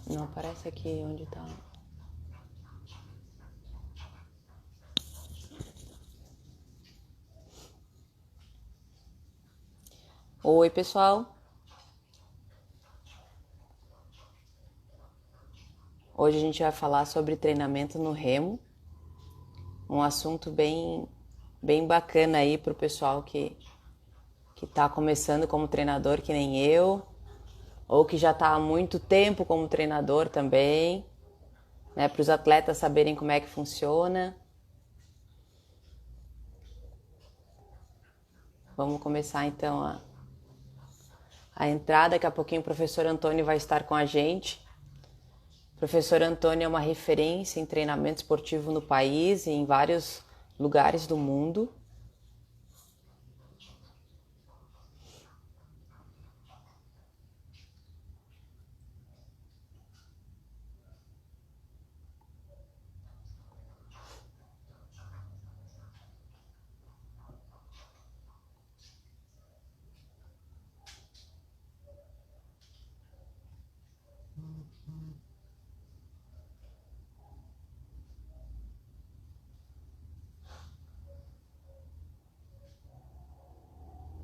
Não aparece aqui onde tá. Oi, pessoal. Hoje a gente vai falar sobre treinamento no remo. Um assunto bem bacana aí pro pessoal que tá começando como treinador, que nem eu, ou que já tá há muito tempo como treinador também, né, para os atletas saberem como é que funciona. Vamos começar então a entrada. Daqui a pouquinho o professor Antônio vai estar com a gente. O professor Antônio é uma referência em treinamento esportivo no país e em vários lugares do mundo.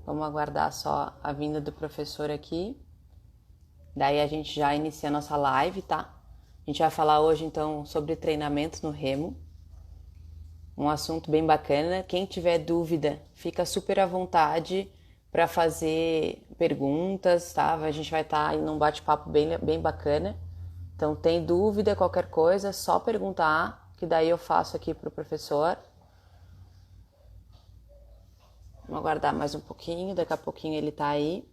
Vamos aguardar só a vinda do professor aqui. Daí a gente já inicia a nossa live, tá? A gente vai falar hoje então sobre treinamento no remo. Um assunto bem bacana. Quem tiver dúvida, fica super à vontade para fazer perguntas, tá? A gente vai estar em um bate-papo bem bacana. Então, tem dúvida, qualquer coisa, só perguntar, que daí eu faço aqui para o professor. Vamos aguardar mais um pouquinho, daqui a pouquinho ele tá aí.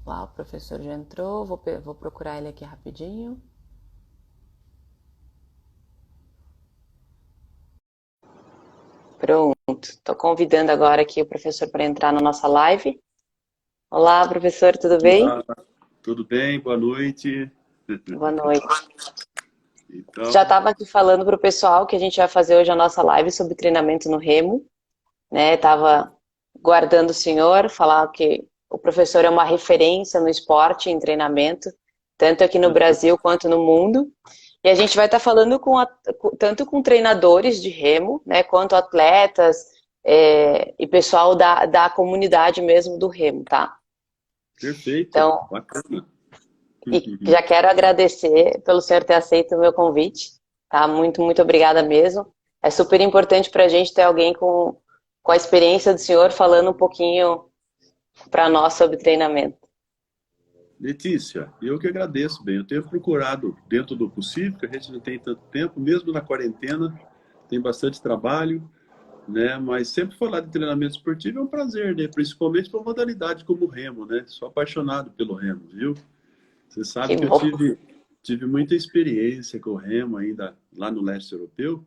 Lá, o professor já entrou, vou procurar ele aqui rapidinho. Pronto, estou convidando agora aqui o professor para entrar na nossa live. Olá, professor, tudo bem? Olá, tudo bem? Boa noite. Boa noite. Já Então, estava aqui falando para o pessoal que a gente vai fazer hoje a nossa live sobre treinamento no remo, né? Tava guardando o senhor, falar que o professor é uma referência no esporte, em treinamento, tanto aqui no Brasil quanto no mundo. E a gente vai estar falando tanto com treinadores de remo, né, quanto atletas e pessoal da comunidade mesmo do remo, tá? perfeito, Então, bacana. e já quero agradecer pelo senhor ter aceito o meu convite, tá? Muito obrigada mesmo. É super importante para a gente ter alguém com a experiência do senhor falando um pouquinho para nós sobre treinamento. Letícia, eu que agradeço, bem. Eu tenho procurado, dentro do possível, que a gente não tem tanto tempo, mesmo na quarentena, tem bastante trabalho, né? Mas sempre falar de treinamento esportivo é um prazer, né? Principalmente para uma modalidade como o remo, né? Sou apaixonado pelo remo, viu? Você Que sabe que eu bom. tive muita experiência com o remo ainda lá no leste europeu,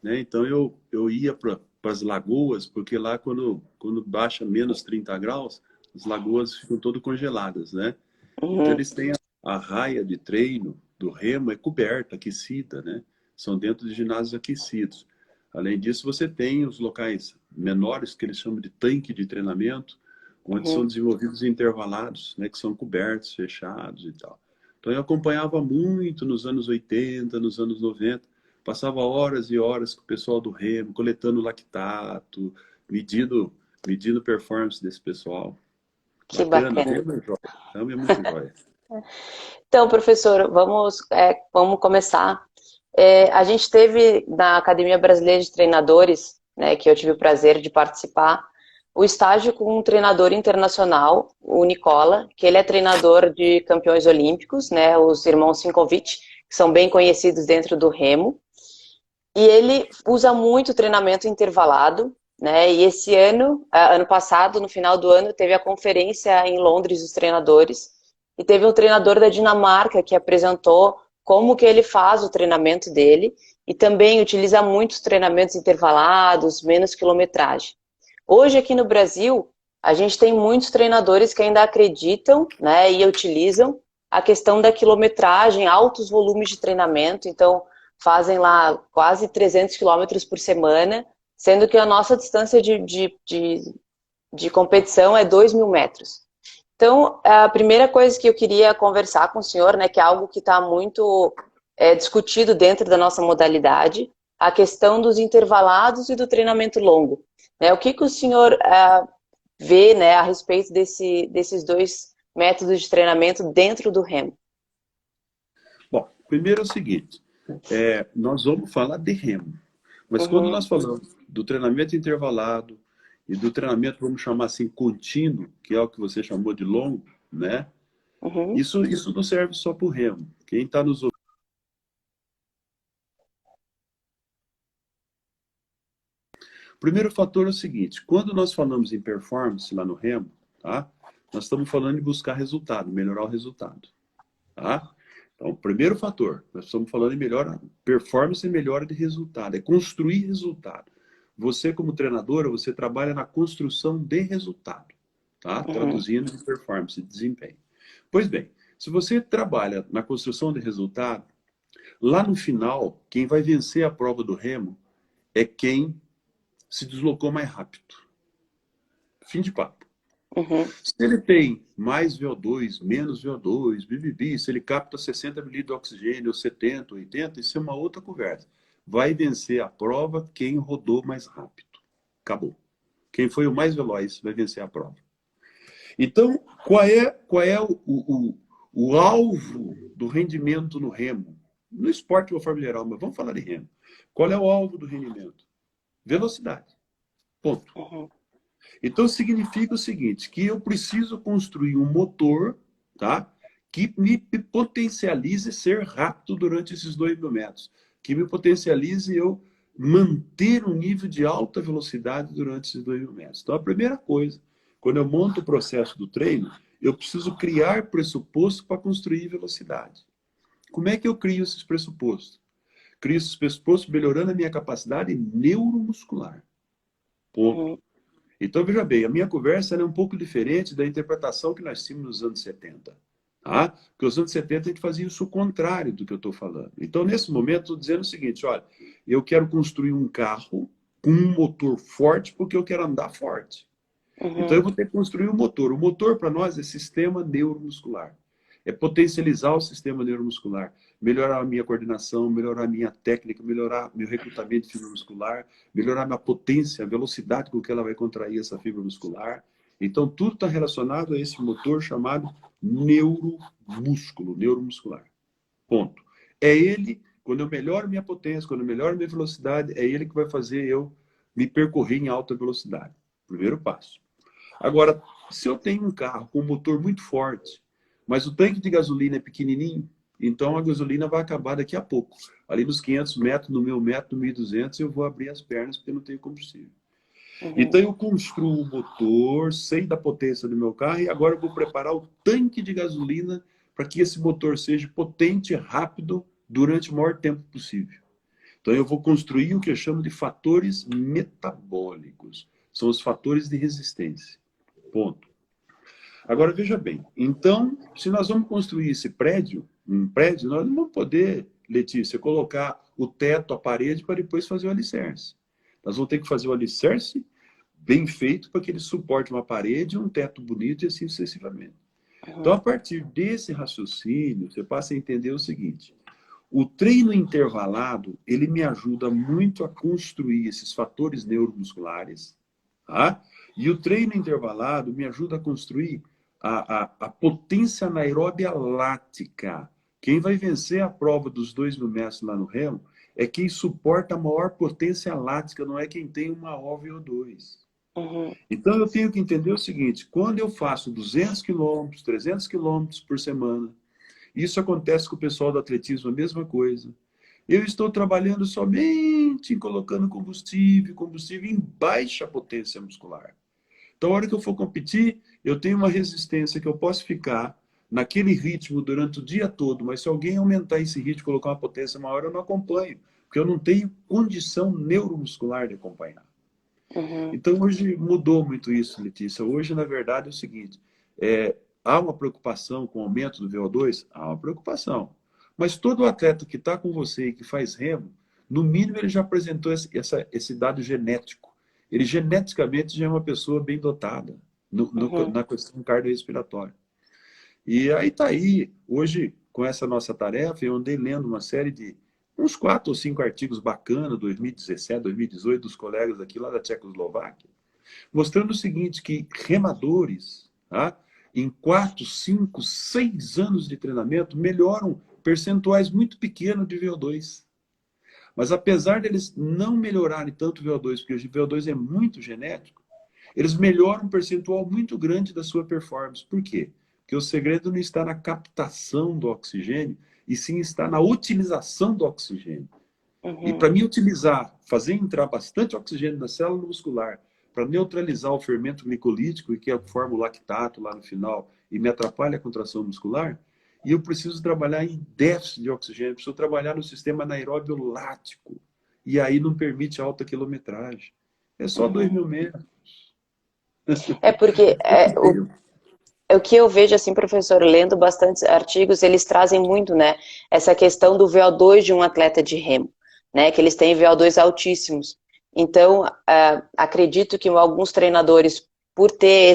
né? Então eu ia para as lagoas, porque lá quando baixa menos 30 graus, as lagoas ficam todas congeladas, né? Então Uhum, eles têm a raia de treino do remo é coberta, aquecida, né? São dentro de ginásios aquecidos. Além disso, você tem os locais menores, que eles chamam de tanque de treinamento, onde são uhum. desenvolvidos intervalados, né? Que são cobertos, fechados e tal. Então eu acompanhava muito nos anos 80, nos anos 90, passava horas e horas com o pessoal do remo, coletando lactato, medindo performance desse pessoal. Que Bacana, o bacana. remo é joia. O remo é muito joia. Então, professor, vamos começar. A gente teve na Academia Brasileira de Treinadores, né, que eu tive o prazer de participar, o estágio com um treinador internacional, o Nicola, que ele é treinador de campeões olímpicos, né, os irmãos Sinkovic, que são bem conhecidos dentro do remo. E ele usa muito treinamento intervalado, né? E esse ano passado, no final do ano, teve a conferência em Londres dos treinadores e teve um treinador da Dinamarca que apresentou como que ele faz o treinamento dele e também utiliza muitos treinamentos intervalados, menos quilometragem. Hoje aqui no Brasil, a gente tem muitos treinadores que ainda acreditam, né, e utilizam a questão da quilometragem, altos volumes de treinamento, então fazem lá quase 300 quilômetros por semana, sendo que a nossa distância de competição é 2.000 metros. Então, a primeira coisa que eu queria conversar com o senhor, né, que é algo que está muito discutido dentro da nossa modalidade, a questão dos intervalados e do treinamento longo. Né? O que, que o senhor vê, né, a respeito desses dois métodos de treinamento dentro do remo? Bom, primeiro é o seguinte, nós vamos falar de remo, mas quando Uhum, nós falamos do treinamento intervalado e do treinamento, vamos chamar assim, contínuo, que é o que você chamou de longo, né? uhum, Isso não serve só para o remo. Quem está nos ouvindo. O primeiro fator é o seguinte, quando nós falamos em performance lá no remo, tá? Nós estamos falando em buscar resultado, melhorar o resultado. Tá? Então, o primeiro fator, nós estamos falando em melhora, performance e melhora de resultado, é construir resultado. Você, como treinadora, você trabalha na construção de resultado, tá? uhum, Traduzindo de performance, de desempenho. Pois bem, se você trabalha na construção de resultado, lá no final, quem vai vencer a prova do remo é quem se deslocou mais rápido. Fim de papo. uhum, Se ele tem mais VO2, menos VO2, BBB, se ele capta 60 ml de oxigênio, ou 70, 80, isso é uma outra conversa. Vai vencer a prova quem rodou mais rápido. Acabou. Quem foi o mais veloz vai vencer a prova. Então, qual é o alvo do rendimento no remo? No esporte de uma forma geral, mas vamos falar de remo. Qual é o alvo do rendimento? Velocidade. Ponto. uhum, Então significa o seguinte, que eu preciso construir um motor, tá? Que me potencialize ser rápido durante esses 2.000 metros. Que me potencialize eu manter um nível de alta velocidade durante esses 2.000 metros. Então a primeira coisa, quando eu monto o processo do treino, eu preciso criar pressupostos para construir velocidade. Como é que eu crio esses pressupostos? Crio esses pressupostos melhorando a minha capacidade neuromuscular. Ponto. uhum, Então, veja bem, a minha conversa é um pouco diferente da interpretação que nós tínhamos nos anos 70. Tá? Porque nos anos 70 a gente fazia isso o contrário do que eu estou falando. Então, nesse momento, estou dizendo o seguinte, olha, eu quero construir um carro com um motor forte porque eu quero andar forte. Então, eu uhum, vou ter que construir um motor. O motor, para nós, é sistema neuromuscular. É potencializar o sistema neuromuscular, melhorar a minha coordenação, melhorar a minha técnica, melhorar meu recrutamento de fibra muscular, melhorar minha potência, a velocidade com que ela vai contrair essa fibra muscular. Então, tudo está relacionado a esse motor chamado neuromúsculo, neuromuscular. Ponto. É ele, quando eu melhoro minha potência, quando eu melhoro minha velocidade, é ele que vai fazer eu me percorrer em alta velocidade. Primeiro passo. Agora, se eu tenho um carro com um motor muito forte, mas o tanque de gasolina é pequenininho, então a gasolina vai acabar daqui a pouco. Ali nos 500 metros, no 1.000 metros, no 1.200, eu vou abrir as pernas porque eu não tenho combustível. uhum, Então eu construo o motor, sei da potência do meu carro e agora eu vou preparar o tanque de gasolina para que esse motor seja potente e rápido durante o maior tempo possível. Então eu vou construir o que eu chamo de fatores metabólicos. São os fatores de resistência. Ponto. Agora veja bem, então, se nós vamos construir esse prédio, um prédio, nós não vamos poder, Letícia, colocar o teto, a parede, para depois fazer o alicerce. Nós vamos ter que fazer o alicerce bem feito para que ele suporte uma parede, um teto bonito e assim sucessivamente. Então, a uhum, partir desse raciocínio, você passa a entender o seguinte: o treino intervalado, ele me ajuda muito a construir esses fatores neuromusculares, tá? E o treino intervalado me ajuda a construir a potência anaeróbia lática. Quem vai vencer a prova dos 2.000 metros lá no remo é quem suporta a maior potência lática, não é quem tem uma OVO2. uhum, Então eu tenho que entender o seguinte, quando eu faço 200 quilômetros, 300 quilômetros por semana, isso acontece com o pessoal do atletismo, a mesma coisa. Eu estou trabalhando somente em colocando combustível em baixa potência muscular. Então, a hora que eu for competir, eu tenho uma resistência que eu posso ficar naquele ritmo durante o dia todo, mas se alguém aumentar esse ritmo, colocar uma potência maior, eu não acompanho, porque eu não tenho condição neuromuscular de acompanhar. Uhum. Então, hoje mudou muito isso, Letícia. Hoje, na verdade, é o seguinte, há uma preocupação com o aumento do VO2? Há uma preocupação. Mas todo atleta que está com você e que faz remo, no mínimo ele já apresentou esse dado genético. Ele geneticamente já é uma pessoa bem dotada Uhum. na questão cardiorrespiratória. E aí está aí, hoje, com essa nossa tarefa, eu andei lendo uma série de uns 4 ou 5 artigos bacanas, 2017, 2018, dos colegas aqui lá da Tchecoslováquia, mostrando o seguinte, que remadores, tá, em 4, 5, 6 anos de treinamento, melhoram percentuais muito pequenos de VO2. Mas apesar deles não melhorarem tanto o VO2, porque o VO2 é muito genético, eles melhoram um percentual muito grande da sua performance. Por quê? Porque o segredo não está na captação do oxigênio, e sim está na utilização do oxigênio. E Uhum. para mim utilizar, fazer entrar bastante oxigênio na célula muscular, para neutralizar o fermento glicolítico, que forma o lactato lá no final, e me atrapalha a contração muscular, e eu preciso trabalhar em déficit de oxigênio, preciso trabalhar no sistema anaeróbio lático, e aí não permite alta quilometragem. É só Uhum. 2.000 metros. É porque Pouco tempo. o que eu vejo, assim, professor, lendo bastantes artigos, eles trazem muito, né, essa questão do VO2 de um atleta de remo, né, que eles têm VO2 altíssimos. Então, acredito que alguns treinadores, por ter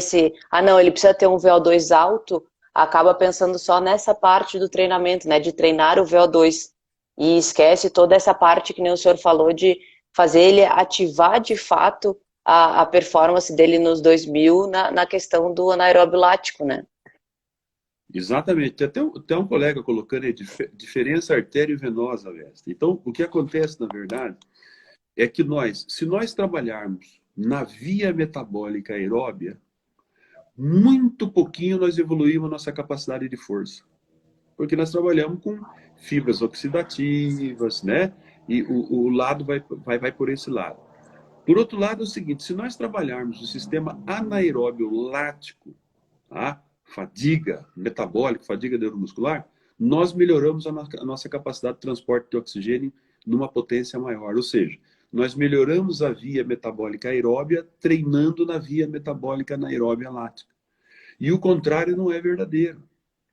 não, ele precisa ter um VO2 alto, acaba pensando só nessa parte do treinamento, né, de treinar o VO2, e esquece toda essa parte que nem o senhor falou, de fazer ele ativar de fato a performance dele nos 2000 na questão do anaeróbio lático, né? Exatamente. Tem até um colega colocando aí diferença artério-venosa, Vesta. Então, o que acontece, na verdade, é que se nós trabalharmos na via metabólica aeróbia, muito pouquinho nós evoluímos nossa capacidade de força. Porque nós trabalhamos com fibras oxidativas, né? E o lado vai por esse lado. Por outro lado, é o seguinte, se nós trabalharmos o sistema anaeróbio lático, tá? Fadiga metabólica, fadiga neuromuscular, nós melhoramos a nossa capacidade de transporte de oxigênio numa potência maior. Ou seja, nós melhoramos a via metabólica aeróbia treinando na via metabólica anaeróbia lática. E o contrário não é verdadeiro.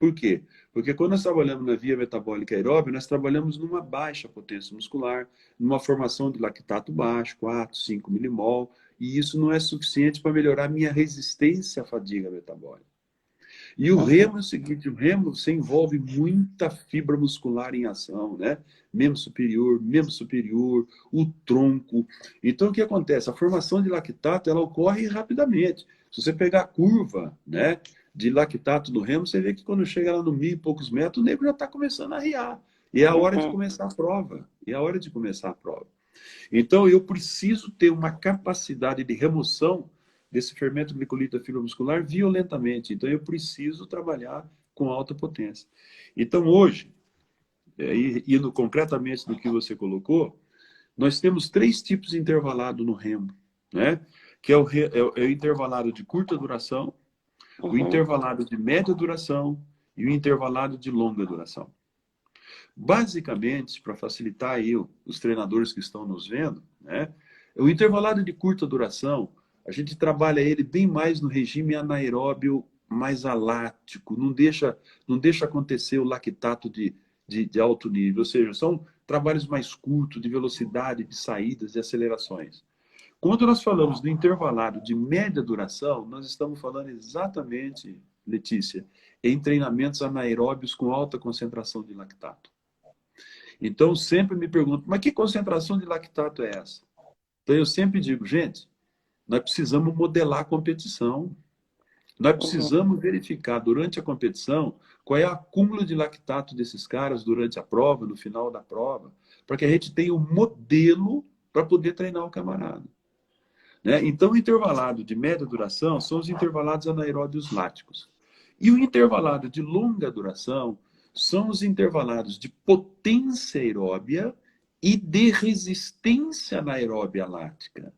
Por quê? Porque quando nós trabalhamos na via metabólica aeróbia, nós trabalhamos numa baixa potência muscular, numa formação de lactato baixo, 4, 5 milimol, e isso não é suficiente para melhorar a minha resistência à fadiga metabólica. E o Uhum, remo é o seguinte, o remo você envolve muita fibra muscular em ação, né? Membro superior, o tronco. Então, o que acontece? A formação de lactato, ela ocorre rapidamente. Se você pegar a curva, né, de lactato do remo, você vê que quando chega lá no 1.000 e poucos metros, o nego já está começando a riar. E é a hora de uhum, começar a prova. E é a hora de começar a prova. Então, eu preciso ter uma capacidade de remoção desse fermento glicolítico da fibra muscular violentamente. Então, eu preciso trabalhar com alta potência. Então, hoje, indo concretamente no que você colocou, nós temos 3 tipos de intervalado no remo, né? Que é o intervalado de curta duração, o uhum, intervalado de média duração e o intervalado de longa duração. Basicamente, para facilitar aí os treinadores que estão nos vendo, né? O intervalado de curta duração, a gente trabalha ele bem mais no regime anaeróbio mais alático, não deixa acontecer o lactato de alto nível, ou seja, são trabalhos mais curtos, de velocidade, de saídas, de acelerações. Quando nós falamos do intervalado de média duração, nós estamos falando exatamente, Letícia, em treinamentos anaeróbios com alta concentração de lactato. Então, sempre me pergunto, mas que concentração de lactato é essa? Então, eu sempre digo, gente, nós precisamos modelar a competição. Nós uhum, precisamos verificar durante a competição qual é o acúmulo de lactato desses caras durante a prova, no final da prova, para que a gente tenha um modelo para poder treinar o camarada. Né? Então, o intervalado de média duração são os intervalados anaeróbios láticos. E o intervalado de longa duração são os intervalados de potência aeróbia e de resistência anaeróbia lática.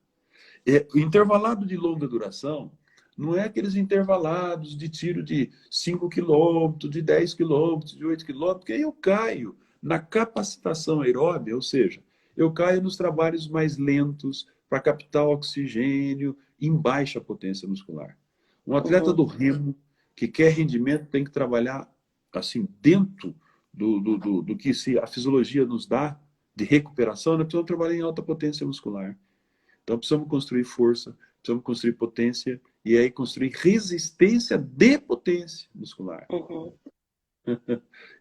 O intervalado de longa duração não é aqueles intervalados de tiro de 5 quilômetros, de 10 quilômetros, de 8 quilômetros, porque aí eu caio na capacitação aeróbia, ou seja, eu caio nos trabalhos mais lentos, para captar oxigênio em baixa potência muscular. Um atleta Uhum. do remo que quer rendimento tem que trabalhar assim dentro do que a fisiologia nos dá de recuperação, nós precisamos trabalhar em alta potência muscular. Então precisamos construir força, precisamos construir potência e aí construir resistência de potência muscular. Uhum.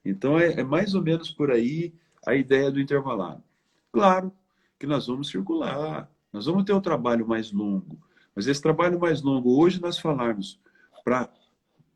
Então é mais ou menos por aí a ideia do intervalado. Claro que nós vamos circular, nós vamos ter um trabalho mais longo, mas esse trabalho mais longo, hoje nós falarmos para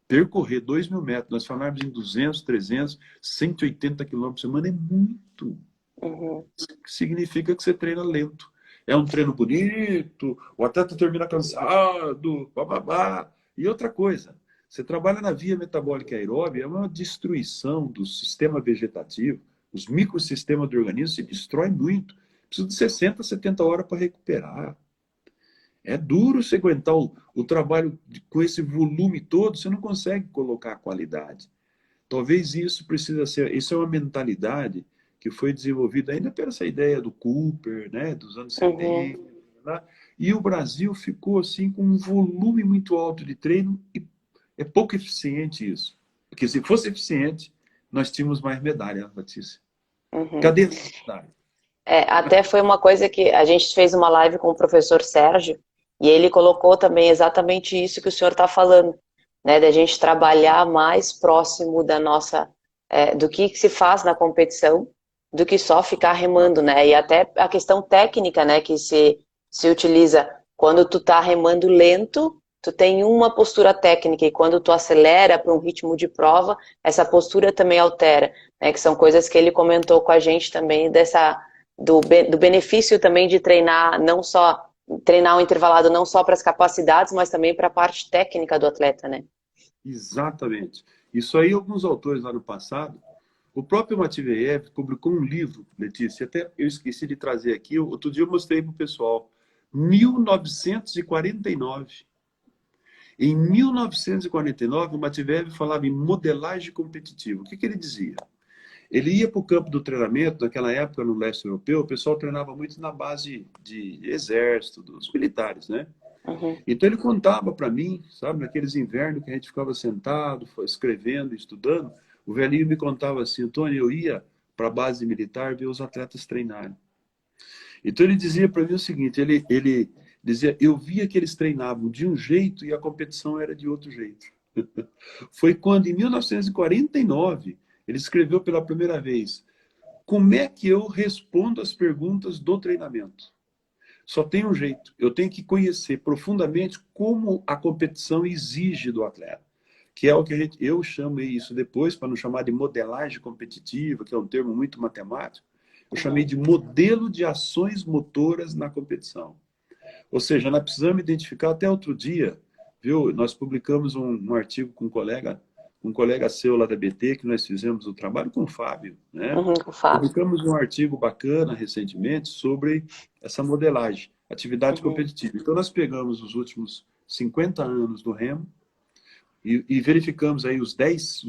percorrer 2.000 metros, nós falarmos em 200, 300, 180 quilômetros por semana, é muito. Uhum. Significa que você treina lento. É um treino bonito, o atleta termina cansado, bababá. E outra coisa, você trabalha na via metabólica aeróbica, é uma destruição do sistema vegetativo, os microsistemas do organismo se destrói muito. Precisa de 60, 70 horas para recuperar. É duro você aguentar o trabalho com esse volume todo, você não consegue colocar a qualidade. Talvez isso precisa ser, isso é uma mentalidade que foi desenvolvida ainda por essa ideia do Cooper, né, dos anos Uhum. 70, né? E o Brasil ficou assim com um volume muito alto de treino e é pouco eficiente isso. Porque se fosse eficiente, nós tínhamos mais medalha, Letícia. Uhum. Cadê a medalha? Até foi uma coisa que a gente fez uma live com o professor Sérgio e ele colocou também exatamente isso que o senhor está falando, né, da gente trabalhar mais próximo da nossa, do que se faz na competição, do que só ficar remando, né, e até a questão técnica, né, que se utiliza quando tu tá remando lento, tu tem uma postura técnica e quando tu acelera para um ritmo de prova, essa postura também altera, né, que são coisas que ele comentou com a gente também do benefício também de treinar, não só treinar o intervalado não só para as capacidades, mas também para a parte técnica do atleta, né? Exatamente. Isso aí, alguns autores lá no passado, o próprio Matveev publicou um livro, Letícia, até eu esqueci de trazer aqui, outro dia eu mostrei para o pessoal, 1949. Em 1949, o Matveev falava em modelagem competitiva. O que ele dizia? Ele ia para o campo do treinamento, naquela época no leste europeu, o pessoal treinava muito na base de exército, dos militares, né? Uhum. Então ele contava para mim, sabe, naqueles invernos que a gente ficava sentado, escrevendo, estudando, o velhinho me contava assim, Antônio, eu ia para a base militar ver os atletas treinarem. Então ele dizia para mim o seguinte, ele dizia, eu via que eles treinavam de um jeito e a competição era de outro jeito. Foi quando, em 1949, ele escreveu pela primeira vez, como é que eu respondo as perguntas do treinamento? Só tem um jeito, eu tenho que conhecer profundamente como a competição exige do atleta. Que é o que eu chamei isso depois, para não chamar de modelagem competitiva, que é um termo muito matemático, eu chamei de modelo de ações motoras na competição. Ou seja, nós precisamos identificar, até outro dia, viu? Nós publicamos um artigo com um colega seu lá da BT, que nós fizemos o trabalho com o Fábio, né? Uhum, com o Fábio. Publicamos um artigo bacana recentemente sobre essa modelagem, atividade Uhum. competitiva. Então, nós pegamos os últimos 50 anos do remo e verificamos aí os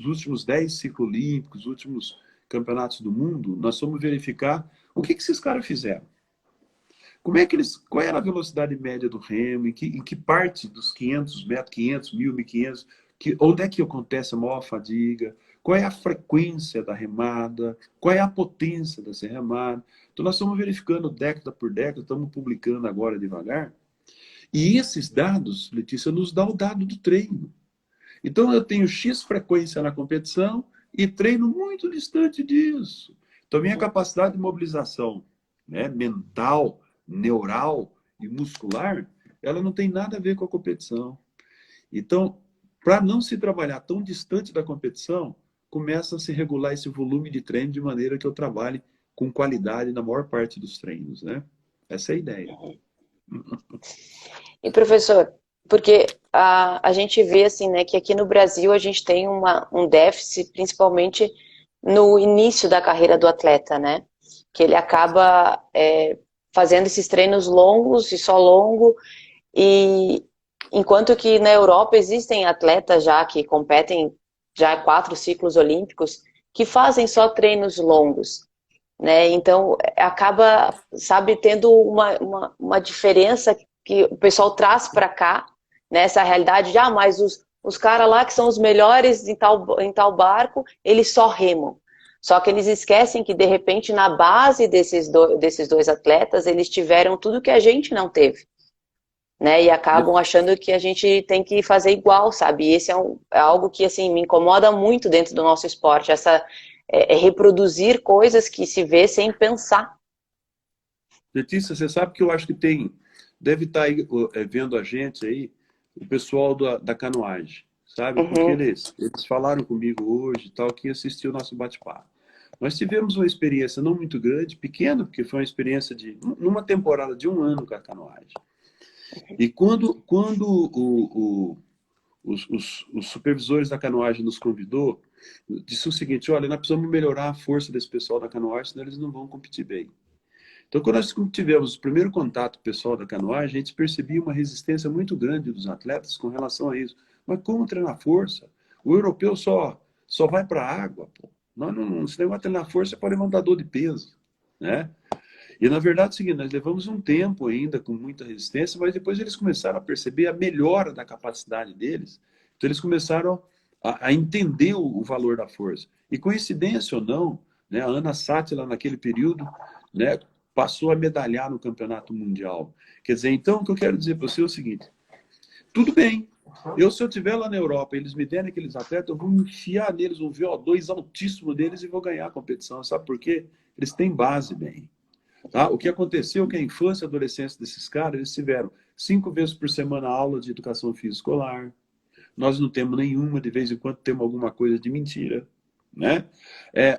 últimos 10 ciclos olímpicos, os últimos campeonatos do mundo, nós fomos verificar o que esses caras fizeram. Como é que eles, qual era a velocidade média do remo, em que parte dos 500 metros, 500, 1.000, 1.500, onde é que acontece a maior fadiga, qual é a frequência da remada, qual é a potência dessa remada. Então nós estamos verificando década por década, estamos publicando agora devagar. E esses dados, Letícia, nos dá o dado do treino. Então eu tenho X frequência na competição e treino muito distante disso. Então minha capacidade de mobilização, né, mental, neural e muscular, ela não tem nada a ver com a competição. Então, para não se trabalhar tão distante da competição, começa a se regular esse volume de treino de maneira que eu trabalhe com qualidade na maior parte dos treinos, né? Essa é a ideia. E professor, porque a gente vê assim, né, que aqui no Brasil a gente tem um déficit, principalmente no início da carreira do atleta, né? Que ele acaba fazendo esses treinos longos e só longo, e enquanto que na Europa existem atletas já que competem já 4 ciclos olímpicos que fazem só treinos longos. né? Então, acaba, sabe, tendo uma diferença que o pessoal traz para cá, né? Essa realidade de, mas os caras lá que são os melhores em tal barco, eles só remam. Só que eles esquecem que, de repente, na base desses dois atletas, eles tiveram tudo que a gente não teve, né? E acabam achando que a gente tem que fazer igual, sabe? E esse é algo que, assim, me incomoda muito dentro do nosso esporte, reproduzir coisas que se vê sem pensar. Letícia, você sabe que eu acho que deve estar aí, vendo a gente aí, o pessoal da canoagem, sabe? Porque Uhum, eles falaram comigo hoje, tal, que assistiu o nosso bate-papo. Nós tivemos uma experiência não muito grande, pequena, porque foi uma experiência numa temporada de 1 ano com a canoagem. E quando os supervisores da canoagem nos convidou, disse o seguinte: olha, nós precisamos melhorar a força desse pessoal da canoagem, senão eles não vão competir bem. Então, quando nós tivemos o primeiro contato com o pessoal da canoagem, a gente percebia uma resistência muito grande dos atletas com relação a isso. Mas como treinar força? O europeu só vai para a água, pô. Nós não, se negócio de treinar força é para levantador de peso, né? E, na verdade, é o seguinte, nós levamos um tempo ainda com muita resistência, mas depois eles começaram a perceber a melhora da capacidade deles. Então, eles começaram a entender o valor da força. E, coincidência ou não, né, a Ana Sátila, naquele período, né, passou a medalhar no campeonato mundial. Quer dizer, então, o que eu quero dizer para você é o seguinte: tudo bem, se eu estiver lá na Europa, eles me derem aqueles atletas, eu vou enfiar neles um VO2 altíssimo deles e vou ganhar a competição. Sabe por quê? Eles têm base bem. Tá? O que aconteceu é que a infância e a adolescência desses caras, eles tiveram 5 vezes por semana aula de educação física escolar. Nós não temos nenhuma, de vez em quando temos alguma coisa de mentira. Né?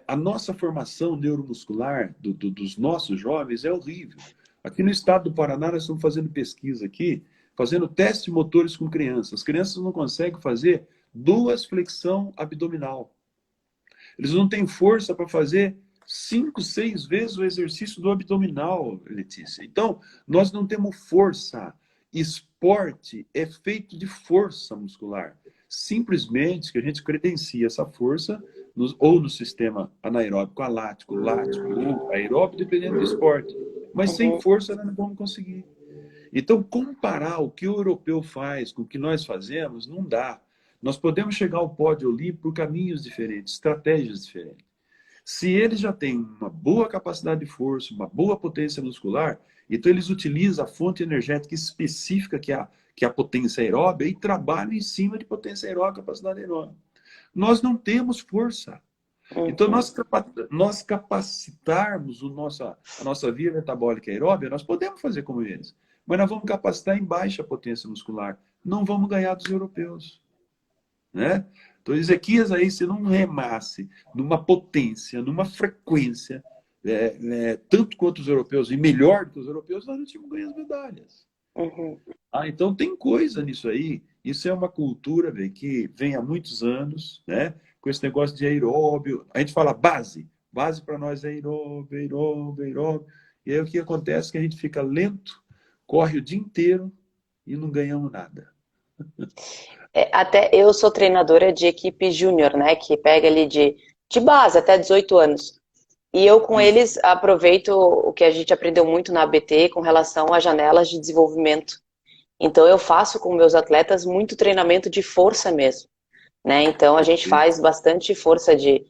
A nossa formação neuromuscular dos nossos jovens é horrível. Aqui no estado do Paraná, nós estamos fazendo pesquisa aqui, fazendo testes motores com crianças. As crianças não conseguem fazer 2 flexão abdominal. Eles não têm força para fazer 5, 6 vezes o exercício do abdominal, Letícia. Então, nós não temos força. Esporte é feito de força muscular. Simplesmente que a gente credencia essa força ou no sistema anaeróbico alático, lático ou aeróbico, dependendo do esporte. Mas sem uhum. força nós não vamos conseguir. Então, comparar o que o europeu faz com o que nós fazemos, não dá. Nós podemos chegar ao pódio olímpico por caminhos diferentes, estratégias diferentes. Se eles já têm uma boa capacidade de força, uma boa potência muscular, então eles utilizam a fonte energética específica que é a potência aeróbica e trabalham em cima de potência aeróbica, capacidade aeróbica. Nós não temos força. Então, Uhum. nós capacitarmos a nossa via metabólica aeróbica, nós podemos fazer como eles. Mas nós vamos capacitar em baixa potência muscular. Não vamos ganhar dos europeus. Né? Então, Ezequias aí, se não remasse numa potência, numa frequência, tanto quanto os europeus, e melhor do que os europeus, nós não tínhamos ganho as medalhas. Uhum. Então tem coisa nisso aí. Isso é uma cultura que vem há muitos anos, né? Com esse negócio de aeróbio. A gente fala base. Base para nós é aeróbio, aeróbio, aeróbio. E aí o que acontece é que a gente fica lento, corre o dia inteiro e não ganhamos nada. Até eu sou treinadora de equipe júnior, né? Que pega ali de base até 18 anos. E eu com Isso. eles aproveito o que a gente aprendeu muito na ABT com relação às janelas de desenvolvimento. Então eu faço com meus atletas muito treinamento de força mesmo, né? Então a gente faz bastante força de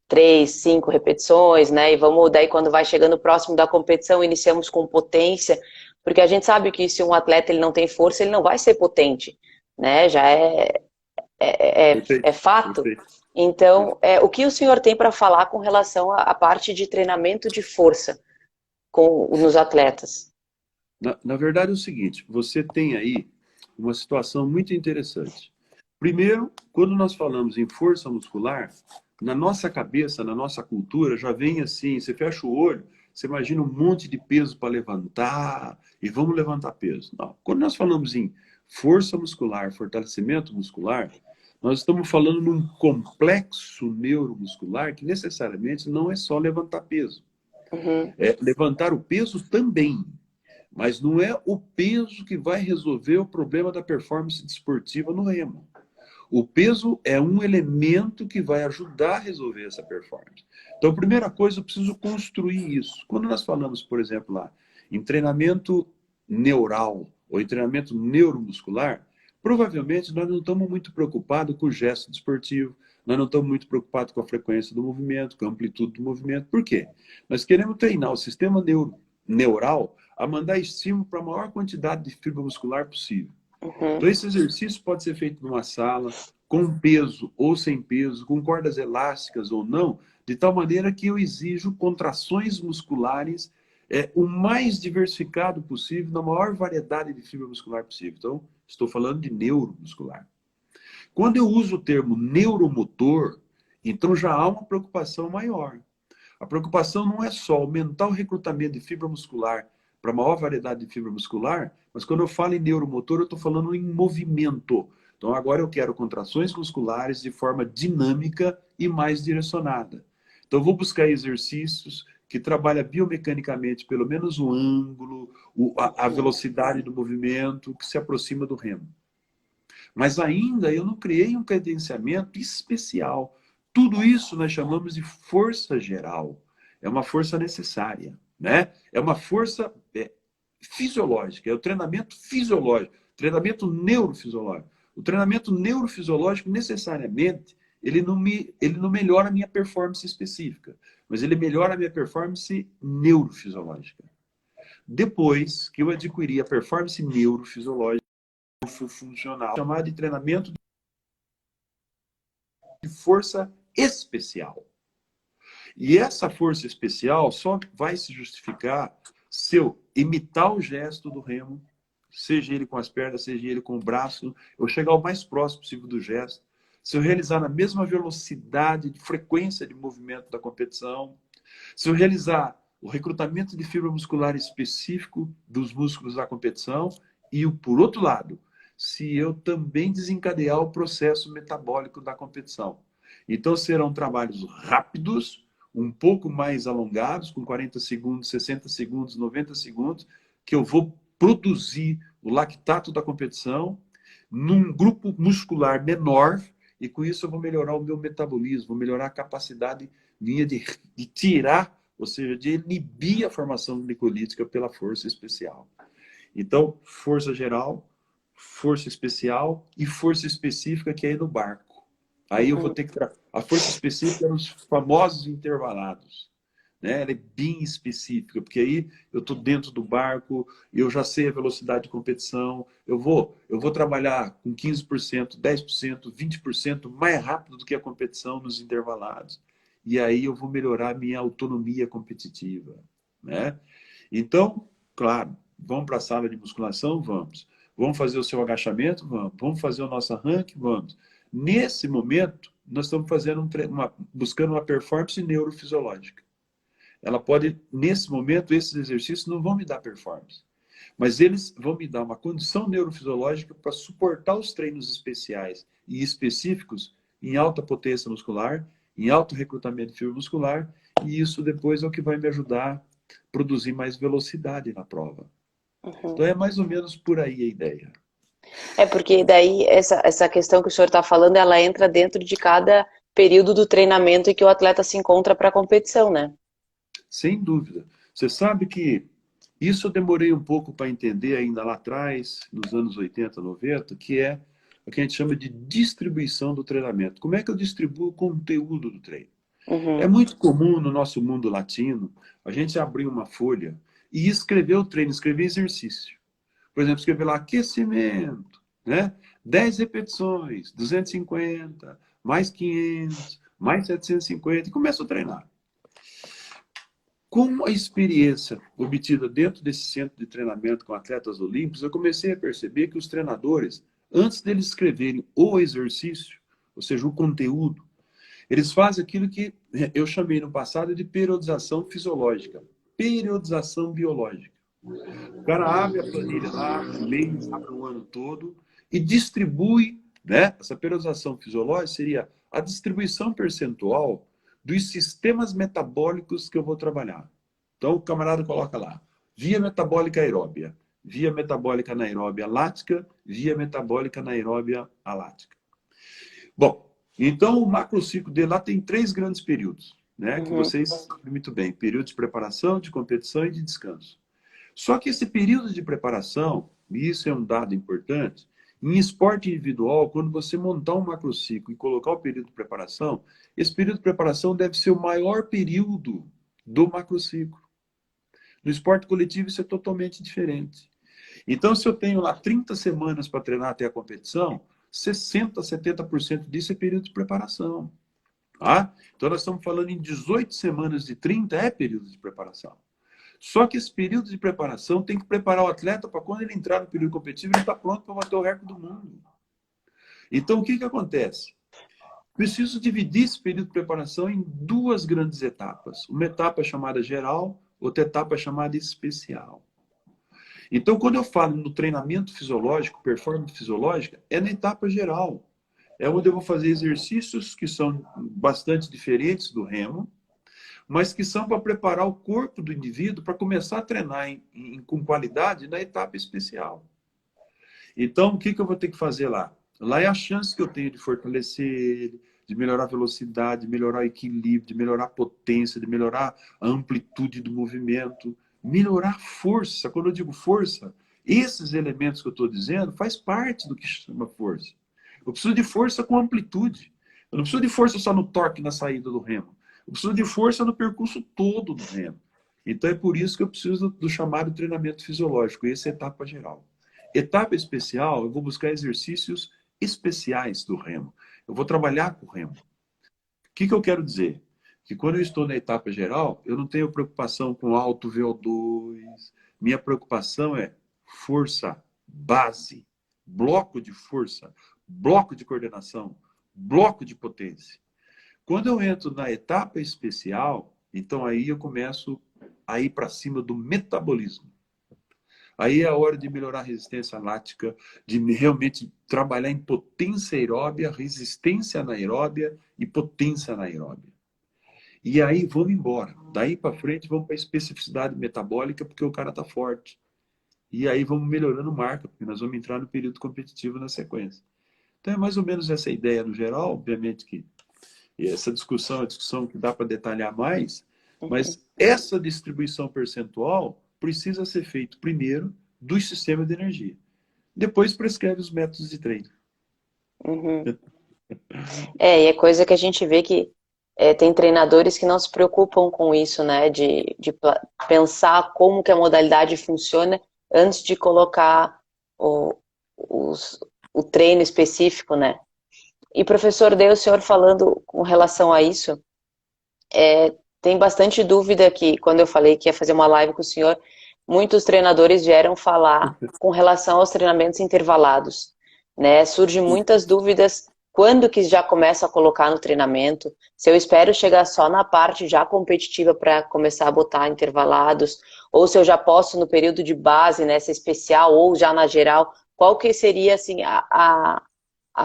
3, 5 repetições, né? E vamos daí quando vai chegando próximo da competição, iniciamos com potência, porque a gente sabe que se um atleta ele não tem força, ele não vai ser potente, né? Já é Perfeito, fato. perfeito. Então, o que o senhor tem para falar com relação à parte de treinamento de força nos atletas? Na verdade é o seguinte, você tem aí uma situação muito interessante. Primeiro, quando nós falamos em força muscular, na nossa cabeça, na nossa cultura, já vem assim, você fecha o olho, você imagina um monte de peso para levantar, e vamos levantar peso. Não. Quando nós falamos em força muscular, fortalecimento muscular, nós estamos falando num complexo neuromuscular que necessariamente não é só levantar peso. Uhum, Levantar o peso também, mas não é o peso que vai resolver o problema da performance desportiva no remo. O peso é um elemento que vai ajudar a resolver essa performance. Então, a primeira coisa, eu preciso construir isso. Quando nós falamos, por exemplo, lá, em treinamento neural ou em treinamento neuromuscular, provavelmente nós não estamos muito preocupados com o gesto desportivo, nós não estamos muito preocupados com a frequência do movimento, com a amplitude do movimento. Por quê? Nós queremos treinar o sistema neural a mandar estímulo para a maior quantidade de fibra muscular possível. Então, esse exercício pode ser feito numa sala, com peso ou sem peso, com cordas elásticas ou não, de tal maneira que eu exijo contrações musculares o mais diversificado possível, na maior variedade de fibra muscular possível. Então, estou falando de neuromuscular. Quando eu uso o termo neuromotor, então já há uma preocupação maior. A preocupação não é só aumentar o recrutamento de fibra muscular para a maior variedade de fibra muscular, mas quando eu falo em neuromotor, eu estou falando em movimento. Então agora eu quero contrações musculares de forma dinâmica e mais direcionada. Então eu vou buscar exercícios que trabalham biomecanicamente pelo menos o ângulo, a velocidade do movimento que se aproxima do remo. Mas ainda eu não criei um cadenciamento especial. Tudo isso nós chamamos de força geral. É uma força necessária, né? É uma força fisiológica, é o treinamento fisiológico, treinamento neurofisiológico. O treinamento neurofisiológico, necessariamente, ele não melhora a minha performance específica, mas ele melhora a minha performance neurofisiológica. Depois que eu adquiri a performance neurofisiológica, funcional, chamado de treinamento de força especial. E essa força especial só vai se justificar se eu imitar o gesto do remo, seja ele com as pernas, seja ele com o braço, eu chegar o mais próximo possível do gesto, se eu realizar na mesma velocidade, de frequência de movimento da competição, se eu realizar o recrutamento de fibra muscular específico dos músculos da competição e, por outro lado, se eu também desencadear o processo metabólico da competição. Então, serão trabalhos rápidos, um pouco mais alongados, com 40 segundos, 60 segundos, 90 segundos, que eu vou produzir o lactato da competição num grupo muscular menor, e com isso eu vou melhorar o meu metabolismo, vou melhorar a capacidade minha de tirar, ou seja, de inibir a formação glicolítica pela força especial. Então, força geral, força especial e força específica, que é ir no barco. Aí eu vou ter que... A força específica é os famosos intervalados. Né? Ela é bem específica, porque aí eu estou dentro do barco, eu já sei a velocidade de competição, eu vou trabalhar com 15%, 10%, 20% mais rápido do que a competição nos intervalados. E aí eu vou melhorar a minha autonomia competitiva. Né? Então, claro, vamos para a sala de musculação? Vamos. Vamos fazer o seu agachamento? Vamos. Vamos fazer o nosso arranque? Vamos. Nesse momento, nós estamos fazendo buscando uma performance neurofisiológica. Ela pode, nesse momento, esses exercícios não vão me dar performance, mas eles vão me dar uma condição neurofisiológica para suportar os treinos especiais e específicos em alta potência muscular, em alto recrutamento de fibra muscular, e isso depois é o que vai me ajudar a produzir mais velocidade na prova. Então é mais ou menos por aí a ideia. É porque daí essa questão que o senhor está falando, ela entra dentro de cada período do treinamento em que o atleta se encontra para a competição, né? Sem dúvida. Você sabe que isso eu demorei um pouco para entender ainda lá atrás, nos anos 80, 90, que é o que a gente chama de distribuição do treinamento. Como é que eu distribuo o conteúdo do treino? É muito comum no nosso mundo latino a gente abrir uma folha e escrever o treino, escrever exercício. Por exemplo, escrever lá aquecimento, né? 10 repetições, 250, mais 500, mais 750, e começa a treinar. Com a experiência obtida dentro desse centro de treinamento com atletas olímpicos, eu comecei a perceber que os treinadores, antes deles escreverem o exercício, ou seja, o conteúdo, eles fazem aquilo que eu chamei no passado de periodização fisiológica, periodização biológica. O cara abre a planilha lá, um mês, abre o ano todo, e distribui, né? Essa periodização fisiológica seria a distribuição percentual dos sistemas metabólicos que eu vou trabalhar. Então, o camarada coloca lá, via metabólica aeróbia, via metabólica anaeróbia lática, via metabólica anaeróbia alática. Bom, então o macrociclo dele lá tem 3 grandes períodos, né? Que vocês sabem muito bem. Período de preparação, de competição e de descanso. Só que esse período de preparação, e isso é um dado importante, em esporte individual, quando você montar um macrociclo e colocar o período de preparação, esse período de preparação deve ser o maior período do macrociclo. No esporte coletivo isso é totalmente diferente. Então, se eu tenho lá 30 semanas para treinar até a competição, 60%, 70% disso é período de preparação. Tá? Então, nós estamos falando em 18 semanas de 30 é período de preparação. Só que esse período de preparação tem que preparar o atleta para quando ele entrar no período competitivo, ele está pronto para bater o recorde do mundo. Então, o que acontece? Preciso dividir esse período de preparação em 2 grandes etapas. Uma etapa chamada geral, outra etapa chamada especial. Então, quando eu falo no treinamento fisiológico, performance fisiológica, é na etapa geral. É onde eu vou fazer exercícios que são bastante diferentes do remo, mas que são para preparar o corpo do indivíduo para começar a treinar com qualidade na etapa especial. Então, o que eu vou ter que fazer lá? Lá é a chance que eu tenho de fortalecer ele, de melhorar a velocidade, de melhorar o equilíbrio, de melhorar a potência, de melhorar a amplitude do movimento, melhorar a força. Quando eu digo força, esses elementos que eu estou dizendo faz parte do que chama força. Eu preciso de força com amplitude. Eu não preciso de força só no torque na saída do remo. Eu preciso de força no percurso todo do remo. Então é por isso que eu preciso do chamado treinamento fisiológico. Essa é a etapa geral. Etapa especial, eu vou buscar exercícios especiais do remo. Eu vou trabalhar com o remo. O que eu quero dizer? Que quando eu estou na etapa geral, eu não tenho preocupação com alto VO2. Minha preocupação é força, base, bloco de força, bloco de coordenação, bloco de potência. Quando eu entro na etapa especial, então aí eu começo a ir para cima do metabolismo. Aí é a hora de melhorar a resistência lática, de realmente trabalhar em potência aeróbia, resistência anaeróbia e potência anaeróbia. E aí vamos embora. Daí para frente vamos para a especificidade metabólica, porque o cara está forte. E aí vamos melhorando marca, porque nós vamos entrar no período competitivo na sequência. Então é mais ou menos essa ideia no geral. Obviamente que essa discussão é uma discussão que dá para detalhar mais, mas essa distribuição percentual precisa ser feita primeiro do sistema de energia. Depois prescreve os métodos de treino. E é coisa que a gente vê que tem treinadores que não se preocupam com isso, né? De pensar como que a modalidade funciona antes de colocar o treino específico, né? E, professor, daí o senhor falando com relação a isso, tem bastante dúvida que, quando eu falei que ia fazer uma live com o senhor, muitos treinadores vieram falar com relação aos treinamentos intervalados, né? Surgem muitas dúvidas quando que já começa a colocar no treinamento, se eu espero chegar só na parte já competitiva para começar a botar intervalados, ou se eu já posso no período de base, nessa especial, ou já na geral, qual que seria assim, a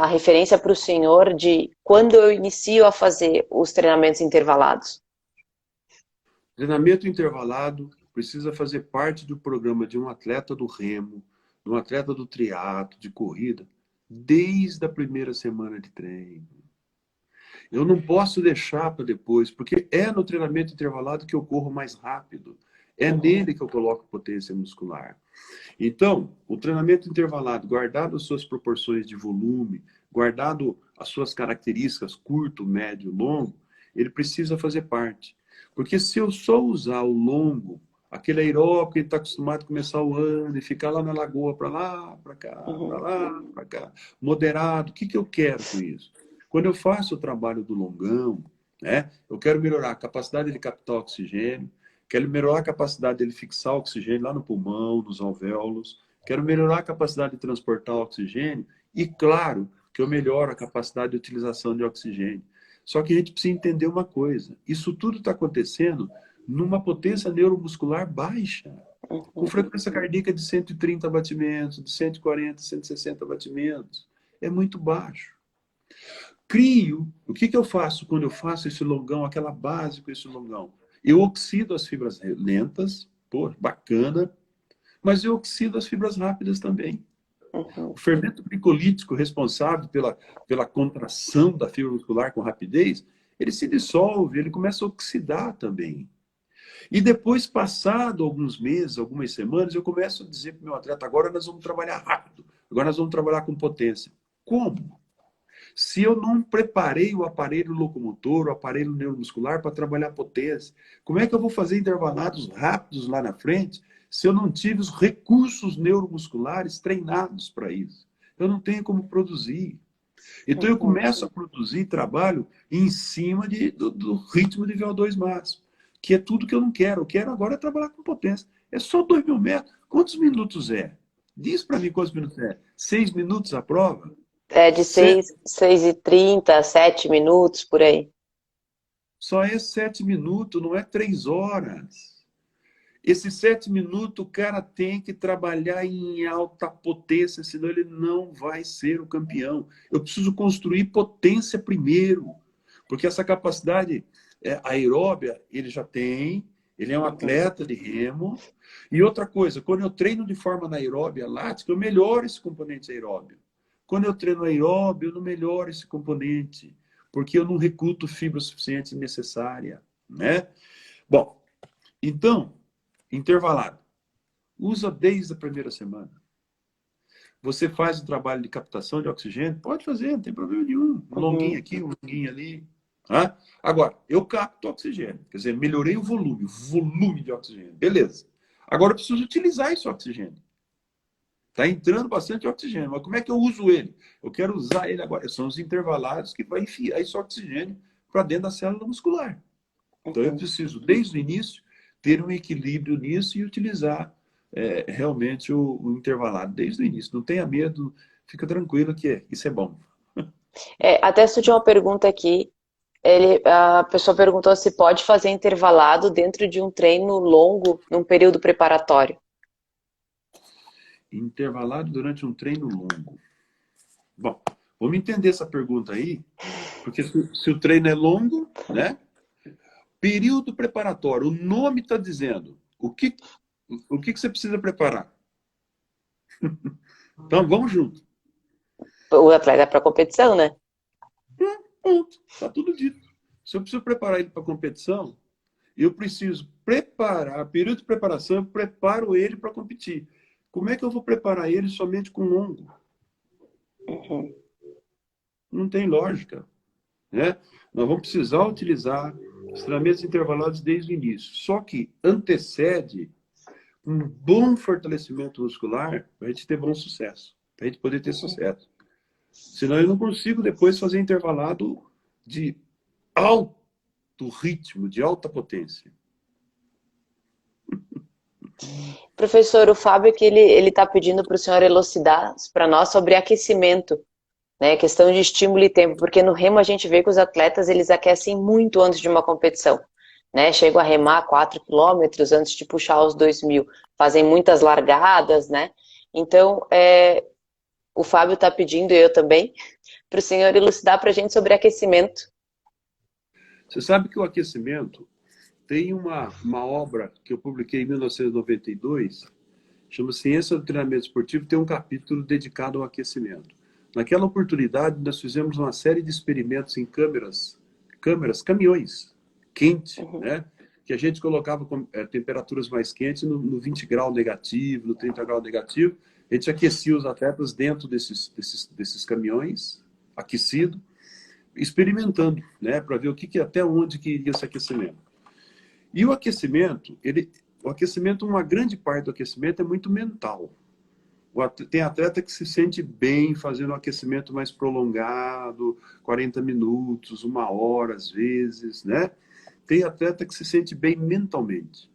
referência para o senhor de quando eu inicio a fazer os treinamentos intervalados? Treinamento intervalado precisa fazer parte do programa de um atleta do remo, de um atleta do triatlo, de corrida, desde a primeira semana de treino. Eu não posso deixar para depois, porque é no treinamento intervalado que eu corro mais rápido. É nele que eu coloco potência muscular. Então, o treinamento intervalado, guardado as suas proporções de volume, guardado as suas características curto, médio, longo, ele precisa fazer parte. Porque se eu só usar o longo, aquele aeróbico que está acostumado a começar o ano e ficar lá na lagoa, para lá, para cá, para lá, para cá, moderado, o que eu quero com isso? Quando eu faço o trabalho do longão, né, eu quero melhorar a capacidade de captar oxigênio, quero melhorar a capacidade dele fixar oxigênio lá no pulmão, nos alvéolos, quero melhorar a capacidade de transportar oxigênio e, claro, que eu melhoro a capacidade de utilização de oxigênio. Só que a gente precisa entender uma coisa, isso tudo está acontecendo numa potência neuromuscular baixa, com frequência cardíaca de 130 batimentos, de 140, 160 batimentos. É muito baixo. Crio, o que eu faço quando eu faço esse longão, aquela base com esse longão? Eu oxido as fibras lentas, pô, bacana, mas eu oxido as fibras rápidas também. Uhum. O fermento glicolítico responsável pela contração da fibra muscular com rapidez, ele se dissolve, ele começa a oxidar também. E depois, passado alguns meses, algumas semanas, eu começo a dizer para o meu atleta, agora nós vamos trabalhar rápido, agora nós vamos trabalhar com potência. Como? Se eu não preparei o aparelho locomotor, o aparelho neuromuscular para trabalhar potência, como é que eu vou fazer intervalados rápidos lá na frente se eu não tive os recursos neuromusculares treinados para isso? Eu não tenho como produzir. Então eu Uhum. começo a produzir trabalho em cima do ritmo de VO2 máximo, que é tudo que eu não quero. Eu quero agora trabalhar com potência. É só 2.000 metros. Quantos minutos é? Diz para mim quantos minutos é. 6 minutos a prova? É de 7? 6h30, 7 minutos, por aí. Só é 7 minutos, não é 3 horas. Esses 7 minutos o cara tem que trabalhar em alta potência, senão ele não vai ser o campeão. Eu preciso construir potência primeiro, porque essa capacidade aeróbia ele já tem, ele é um Uhum. atleta de remo. E outra coisa, quando eu treino de forma anaeróbia lática, eu melhoro esse componente aeróbio. Quando eu treino aeróbio, eu não melhoro esse componente, porque eu não recruto fibra suficiente necessária, né? Bom, então, intervalado. Usa desde a primeira semana. Você faz o trabalho de captação de oxigênio? Pode fazer, não tem problema nenhum. Um longuinho Uhum. aqui, um longuinho ali. Tá? Agora, eu capto oxigênio. Quer dizer, melhorei o volume de oxigênio. Beleza. Agora eu preciso utilizar esse oxigênio. Está entrando bastante oxigênio, mas como é que eu uso ele? Eu quero usar ele agora. São os intervalados que vai enfiar esse oxigênio para dentro da célula muscular. Então eu Uhum. preciso, desde o início, ter um equilíbrio nisso e utilizar realmente o intervalado desde o início. Não tenha medo, fica tranquilo que isso é bom. Até se tu tinha uma pergunta aqui, a pessoa perguntou se pode fazer intervalado dentro de um treino longo, num período preparatório. Intervalado durante um treino longo. Bom, vamos entender essa pergunta aí, porque se o treino é longo, né? Período preparatório, o nome está dizendo o que você precisa preparar. Então, vamos junto. O atleta é para competição, né? Ponto. Está tudo dito. Se eu preciso preparar ele para a competição, eu preciso preparar, período de preparação, eu preparo ele para competir. Como é que eu vou preparar ele somente com longo? Uhum. Não tem lógica, né? Nós vamos precisar utilizar os treinamentos intervalados desde o início. Só que antecede um bom fortalecimento muscular para a gente ter bom sucesso, para a gente poder ter Uhum. sucesso. Senão eu não consigo depois fazer intervalado de alto ritmo, de alta potência. Professor, o Fábio que ele está pedindo para o senhor elucidar para nós sobre aquecimento, né? Questão de estímulo e tempo, porque no remo a gente vê que os atletas eles aquecem muito antes de uma competição, né? Chegam a remar 4 quilômetros antes de puxar os 2.000, fazem muitas largadas, né? Então, o Fábio está pedindo, e eu também, para o senhor elucidar para a gente sobre aquecimento. Você sabe que o aquecimento tem uma obra que eu publiquei em 1992, chama Ciência do Treinamento Esportivo, tem um capítulo dedicado ao aquecimento. Naquela oportunidade, nós fizemos uma série de experimentos em caminhões, quente, Uhum. né? Que a gente colocava temperaturas mais quentes no 20 grau negativo, no 30 grau negativo. A gente aquecia os atletas dentro desses caminhões, aquecido, experimentando, né? Para ver até onde que iria esse aquecimento. E o aquecimento, uma grande parte do aquecimento é muito mental. Tem atleta que se sente bem fazendo um aquecimento mais prolongado, 40 minutos, 1 hora às vezes, né? Tem atleta que se sente bem mentalmente.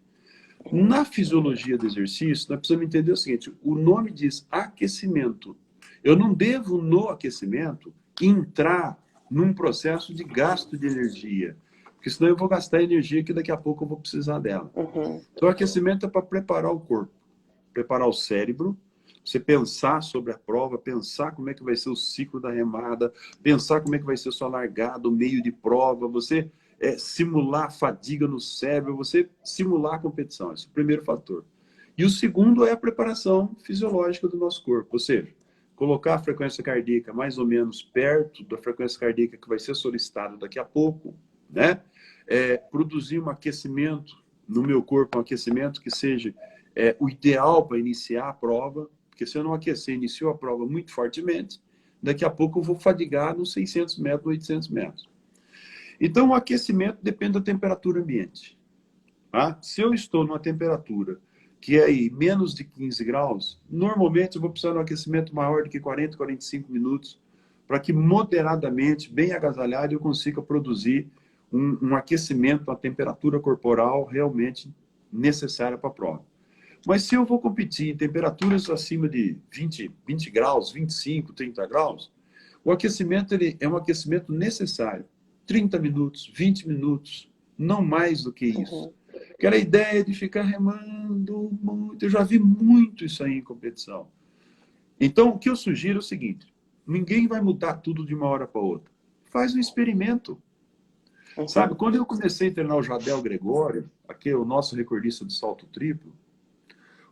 Uhum. Na fisiologia do exercício, nós precisamos entender o seguinte: o nome diz aquecimento. Eu não devo, no aquecimento, entrar num processo de gasto de energia, porque senão eu vou gastar energia que daqui a pouco eu vou precisar dela. Uhum. Então, o aquecimento é para preparar o corpo, preparar o cérebro, você pensar sobre a prova, pensar como é que vai ser o ciclo da remada, pensar como é que vai ser a sua largada, o meio de prova, você simular fadiga no cérebro, você simular a competição. Esse é o primeiro fator. E o segundo é a preparação fisiológica do nosso corpo, ou seja, colocar a frequência cardíaca mais ou menos perto da frequência cardíaca que vai ser solicitada daqui a pouco, né? Produzir um aquecimento no meu corpo, um aquecimento que seja o ideal para iniciar a prova, porque se eu não aquecer, iniciou a prova muito fortemente, daqui a pouco eu vou fadigar nos 600 metros, 800 metros. Então, o aquecimento depende da temperatura ambiente. Tá? Se eu estou numa temperatura que é aí menos de 15 graus, normalmente eu vou precisar de um aquecimento maior do que 40, 45 minutos, para que moderadamente, bem agasalhado, eu consiga produzir um aquecimento, a temperatura corporal realmente necessária para a prova. Mas se eu vou competir em temperaturas acima de 20 graus, 25, 30 graus, o aquecimento é um aquecimento necessário. 30 minutos, 20 minutos, não mais do que isso. Aquela ideia de ficar remando muito, eu já vi muito isso aí em competição. Então, o que eu sugiro é o seguinte, ninguém vai mudar tudo de uma hora para outra. Faz um experimento. Sabe, quando eu comecei a treinar o Jadel Gregório, aqui é o nosso recordista de salto triplo,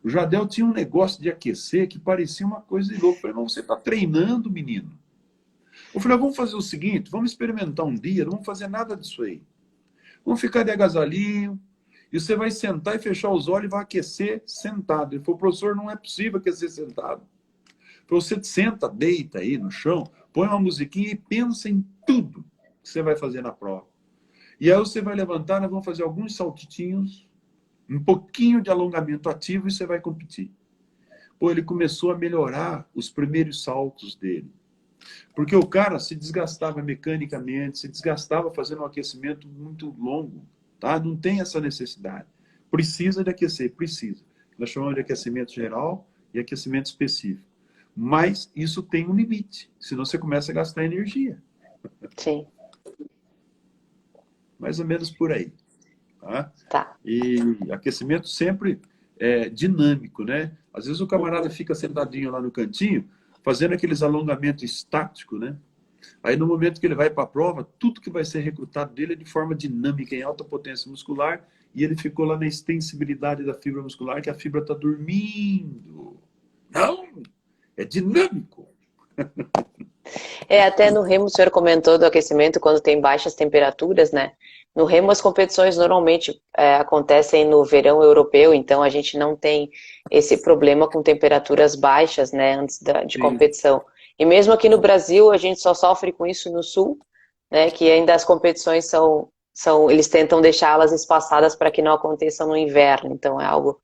o Jadel tinha um negócio de aquecer que parecia uma coisa de louco. Eu falei, não, você está treinando, menino. Eu falei, vamos fazer o seguinte, vamos experimentar um dia, não vamos fazer nada disso aí. Vamos ficar de agasalhinho, e você vai sentar e fechar os olhos e vai aquecer sentado. Ele falou, professor, não é possível aquecer sentado. Você senta, deita aí no chão, põe uma musiquinha e pensa em tudo que você vai fazer na prova. E aí você vai levantar, nós vamos fazer alguns saltitinhos, um pouquinho de alongamento ativo e você vai competir. Pô, ele começou a melhorar os primeiros saltos dele. Porque o cara se desgastava mecanicamente, se desgastava fazendo um aquecimento muito longo. Tá? Não tem essa necessidade. Precisa de aquecer, precisa. Nós chamamos de aquecimento geral e aquecimento específico. Mas isso tem um limite, senão você começa a gastar energia. Sim. Mais ou menos por aí. Tá. E aquecimento sempre é dinâmico, né? Às vezes o camarada fica sentadinho lá no cantinho, fazendo aqueles alongamentos estáticos, né? Aí no momento que ele vai para a prova, tudo que vai ser recrutado dele é de forma dinâmica, em alta potência muscular, e ele ficou lá na extensibilidade da fibra muscular, que a fibra está dormindo. Não! É dinâmico. Até no remo o senhor comentou do aquecimento quando tem baixas temperaturas, né? No remo as competições normalmente acontecem no verão europeu, então a gente não tem esse problema com temperaturas baixas, né, antes de competição. E mesmo aqui no Brasil a gente só sofre com isso no sul, né, que ainda as competições eles tentam deixá-las espaçadas para que não aconteçam no inverno, então é algo,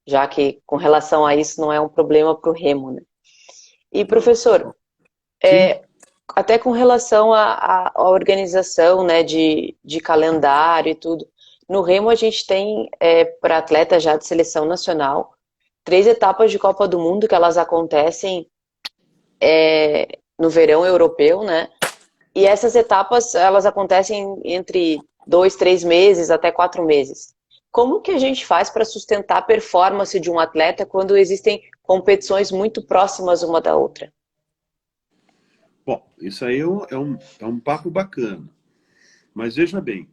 já que com relação a isso não é um problema para o remo, né? E professor, até com relação à organização, né, de calendário e tudo. No remo a gente tem, para atleta já de seleção nacional, 3 etapas de Copa do Mundo que elas acontecem no verão europeu, né? E essas etapas, elas acontecem entre 2, 3 meses até 4 meses. Como que a gente faz para sustentar a performance de um atleta quando existem competições muito próximas uma da outra? Bom, isso aí é um papo bacana. Mas veja bem,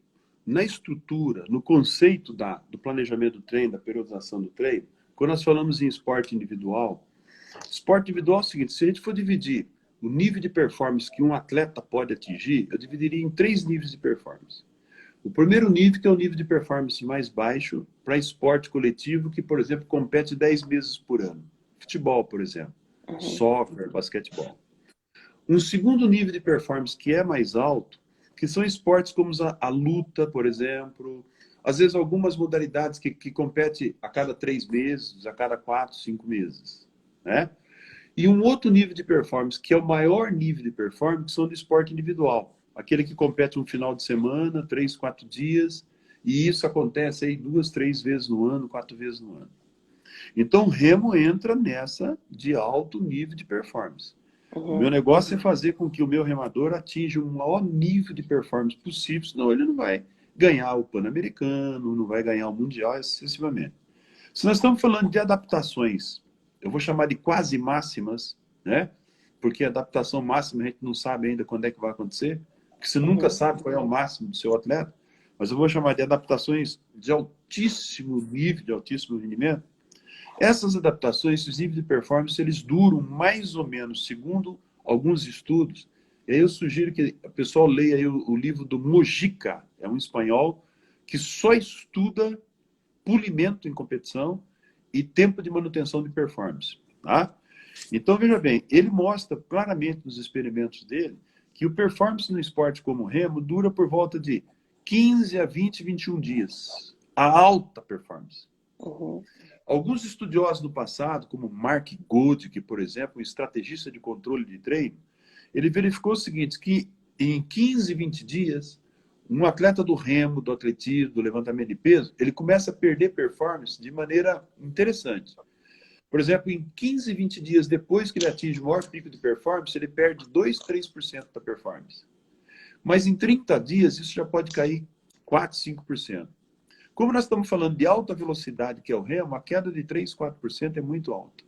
na estrutura, no conceito do planejamento do treino, da periodização do treino, quando nós falamos em esporte individual é o seguinte, se a gente for dividir o nível de performance que um atleta pode atingir, eu dividiria em 3 níveis de performance. O primeiro nível, que é o nível de performance mais baixo, para esporte coletivo, que, por exemplo, compete 10 meses por ano. Futebol, por exemplo. Soccer, basquetebol. Um segundo nível de performance que é mais alto, que são esportes como a luta, por exemplo, às vezes algumas modalidades que competem a cada 3 meses, a cada 4, 5 meses. Né? E um outro nível de performance, que é o maior nível de performance, que são do esporte individual. Aquele que compete um final de semana, 3, 4 dias, e isso acontece aí 2, 3 vezes no ano, 4 vezes no ano. Então, o remo entra nessa de alto nível de performance. O meu negócio é fazer com que o meu remador atinja o maior nível de performance possível, senão ele não vai ganhar o Pan-Americano, não vai ganhar o Mundial, excessivamente. Se nós estamos falando de adaptações, eu vou chamar de quase máximas, né? Porque a adaptação máxima a gente não sabe ainda quando é que vai acontecer, porque você nunca sabe qual é o máximo do seu atleta, mas eu vou chamar de adaptações de altíssimo nível, de altíssimo rendimento. Essas adaptações, esses níveis de performance, eles duram mais ou menos, segundo alguns estudos. E aí eu sugiro que o pessoal leia aí o livro do Mojica, é um espanhol, que só estuda polimento em competição e tempo de manutenção de performance. Tá? Então, veja bem, ele mostra claramente nos experimentos dele que o performance no esporte como o remo dura por volta de 15 a 20, 21 dias. A alta performance. Uhum. Alguns estudiosos do passado, como Mark Goodick, por exemplo, um estrategista de controle de treino, ele verificou o seguinte, que em 15, 20 dias, um atleta do remo, do atletismo, do levantamento de peso, ele começa a perder performance de maneira interessante. Por exemplo, em 15, 20 dias depois que ele atinge o maior pico de performance, ele perde 2, 3% da performance. Mas em 30 dias, isso já pode cair 4, 5%. Como nós estamos falando de alta velocidade, que é o remo, a queda de 3, 4% é muito alta.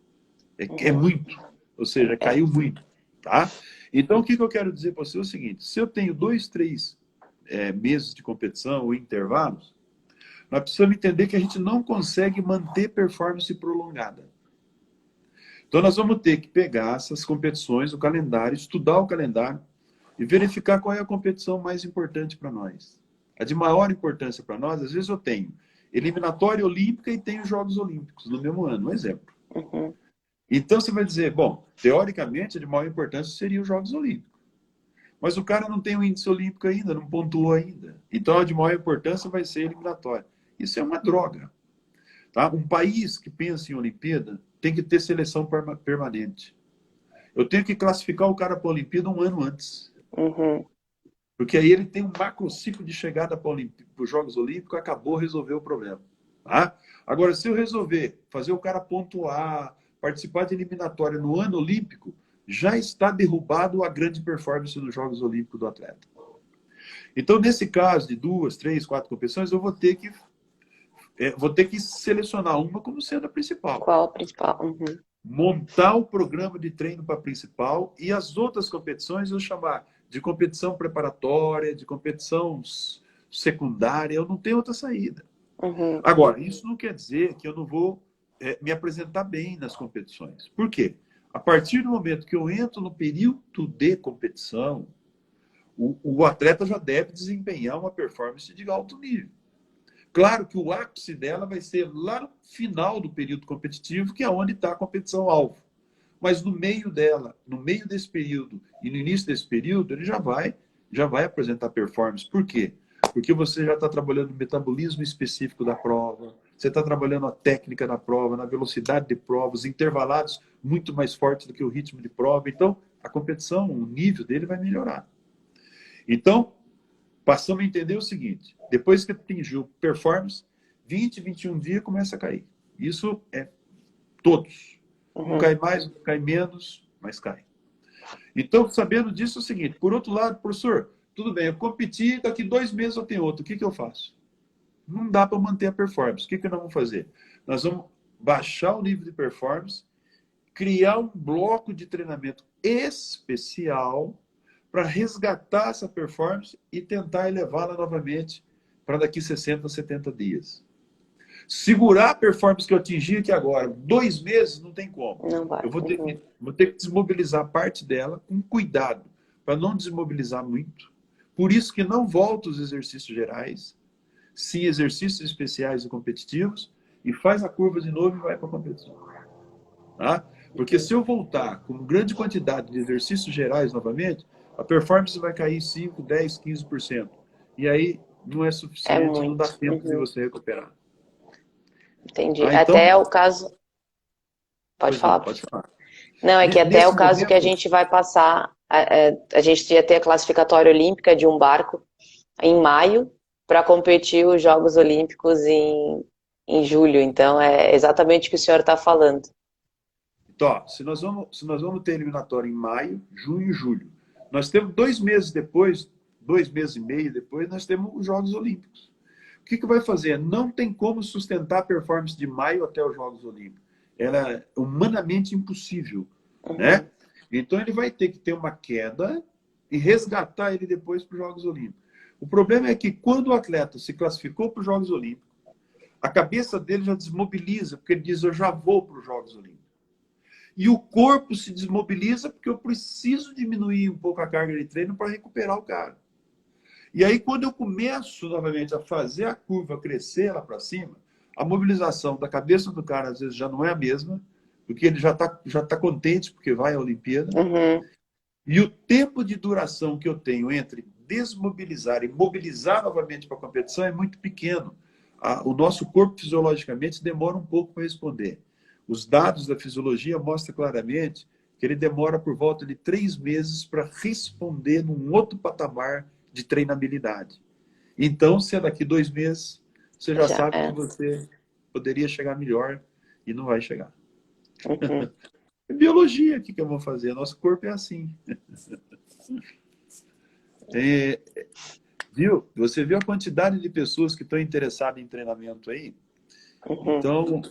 É muito. Ou seja, caiu muito. Tá? Então, o que eu quero dizer para você é o seguinte. Se eu tenho 2, 3 meses de competição ou intervalos, nós precisamos entender que a gente não consegue manter performance prolongada. Então, nós vamos ter que pegar essas competições, o calendário, estudar o calendário e verificar qual é a competição mais importante para nós. A de maior importância para nós, às vezes eu tenho eliminatória olímpica e tenho Jogos Olímpicos no mesmo ano, um exemplo. Uhum. Então, você vai dizer, bom, teoricamente, a de maior importância seria os Jogos Olímpicos. Mas o cara não tem o índice olímpico ainda, não pontuou ainda. Então, a de maior importância vai ser eliminatória. Isso é uma droga. Tá? Um país que pensa em Olimpíada tem que ter seleção permanente. Eu tenho que classificar o cara para a Olimpíada um ano antes. Uhum. Porque aí ele tem um macrociclo de chegada para os Jogos Olímpicos, acabou, resolveu o problema. Tá? Agora, se eu resolver fazer o cara pontuar, participar de eliminatória no ano olímpico, já está derrubado a grande performance dos Jogos Olímpicos do atleta. Então, nesse caso de 2, 3, 4 competições, eu vou ter que selecionar uma como sendo a principal. Qual a principal? Uhum. Montar o programa de treino para a principal e as outras competições eu chamar de competição preparatória, de competição secundária, eu não tenho outra saída. Uhum. Agora, isso não quer dizer que eu não vou me apresentar bem nas competições. Por quê? A partir do momento que eu entro no período de competição, o atleta já deve desempenhar uma performance de alto nível. Claro que o ápice dela vai ser lá no final do período competitivo, que é onde está a competição-alvo. Mas no meio dela, no meio desse período e no início desse período, ele já vai apresentar performance. Por quê? Porque você já está trabalhando no metabolismo específico da prova, você está trabalhando a técnica da prova, na velocidade de prova, os intervalados muito mais fortes do que o ritmo de prova. Então, a competição, o nível dele vai melhorar. Então, passamos a entender o seguinte, depois que atingiu performance, 20, 21 dias começa a cair. Isso é todos. Não cai mais, não cai menos, mas cai. Então, sabendo disso é o seguinte, por outro lado, professor, tudo bem, eu competi, daqui 2 meses eu tenho outro, o que eu faço? Não dá para manter a performance. O que nós vamos fazer? Nós vamos baixar o nível de performance, criar um bloco de treinamento especial para resgatar essa performance e tentar elevá-la novamente para daqui 60, 70 dias. Segurar a performance que eu atingi aqui agora, 2 meses, não tem como. Não vai. Eu vou ter que desmobilizar parte dela com cuidado, para não desmobilizar muito. Por isso que não volto os exercícios gerais, sim exercícios especiais e competitivos, e faz a curva de novo e vai para a competição. Tá? Porque se eu voltar com grande quantidade de exercícios gerais novamente, a performance vai cair 5, 10, 15%. E aí não é suficiente, não dá tempo de você recuperar. Entendi. Ah, então, até o caso... Pode falar. Não, pode falar. Não, é que até o caso que a gente vai passar, a gente ia ter a classificatória olímpica de um barco em maio para competir os Jogos Olímpicos em julho. Então, é exatamente o que o senhor está falando. Então, se nós vamos ter eliminatória em maio, junho e julho, nós temos 2 meses depois, 2 meses e meio depois, nós temos os Jogos Olímpicos. O que vai fazer? Não tem como sustentar a performance de maio até os Jogos Olímpicos. Ela é humanamente impossível, né? Então ele vai ter que ter uma queda e resgatar ele depois para os Jogos Olímpicos. O problema é que quando o atleta se classificou para os Jogos Olímpicos, A cabeça dele já desmobiliza, porque ele diz, eu já vou para os Jogos Olímpicos. E o corpo se desmobiliza porque eu preciso diminuir um pouco a carga de treino para recuperar o cara. E aí, quando eu começo novamente a fazer a curva crescer lá para cima, a mobilização da cabeça do cara, às vezes, já não é a mesma, porque ele já tá contente porque vai à Olimpíada. Uhum. E o tempo de duração que eu tenho entre desmobilizar e mobilizar novamente para a competição é muito pequeno. O nosso corpo, fisiologicamente, demora um pouco para responder. Os dados da fisiologia mostram claramente que ele demora por volta de 3 meses para responder num outro patamar de treinabilidade. Então, se é daqui 2 meses, você já Já sabe que é. você poderia chegar melhor e não vai chegar. Uhum. É biologia, o que eu vou fazer? Nosso corpo é assim. Viu? Você viu a quantidade de pessoas que estão interessadas em treinamento aí? Uhum. Então,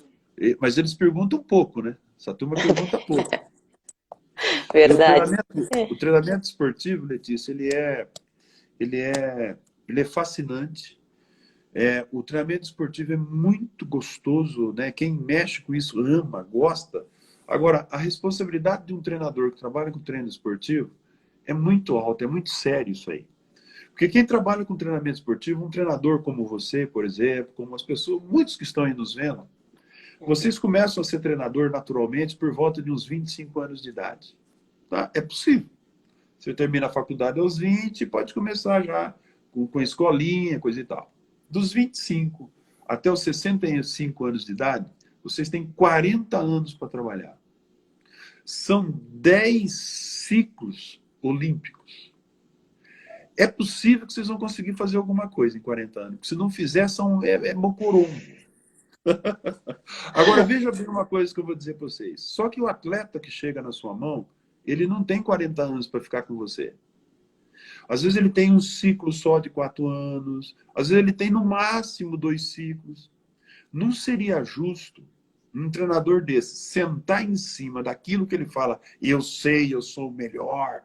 mas eles perguntam pouco, né? Essa turma pergunta pouco. E Verdade. o treinamento esportivo, Letícia, ele é fascinante. O treinamento esportivo é muito gostoso, né? Quem mexe com isso ama, gosta. Agora, a responsabilidade de um treinador que trabalha com treino esportivo é muito alta, é muito sério isso aí. Porque quem trabalha com treinamento esportivo, um treinador como você, por exemplo, como as pessoas, muitos que estão aí nos vendo, vocês começam a ser treinador naturalmente por volta de uns 25 anos de idade. Tá? É possível. Você termina a faculdade aos 20, pode começar já com escolinha, coisa e tal. Dos 25 até os 65 anos de idade, vocês têm 40 anos para trabalhar. São 10 ciclos olímpicos. É possível que vocês vão conseguir fazer alguma coisa em 40 anos. Se não fizer, é mocorongo. Agora, veja bem uma coisa que eu vou dizer para vocês. Só que o atleta que chega na sua mão, ele não tem 40 anos para ficar com você. Às vezes ele tem um ciclo só de 4 anos. Às vezes ele tem no máximo 2 ciclos. Não seria justo um treinador desse sentar em cima daquilo que ele fala, eu sei, eu sou o melhor,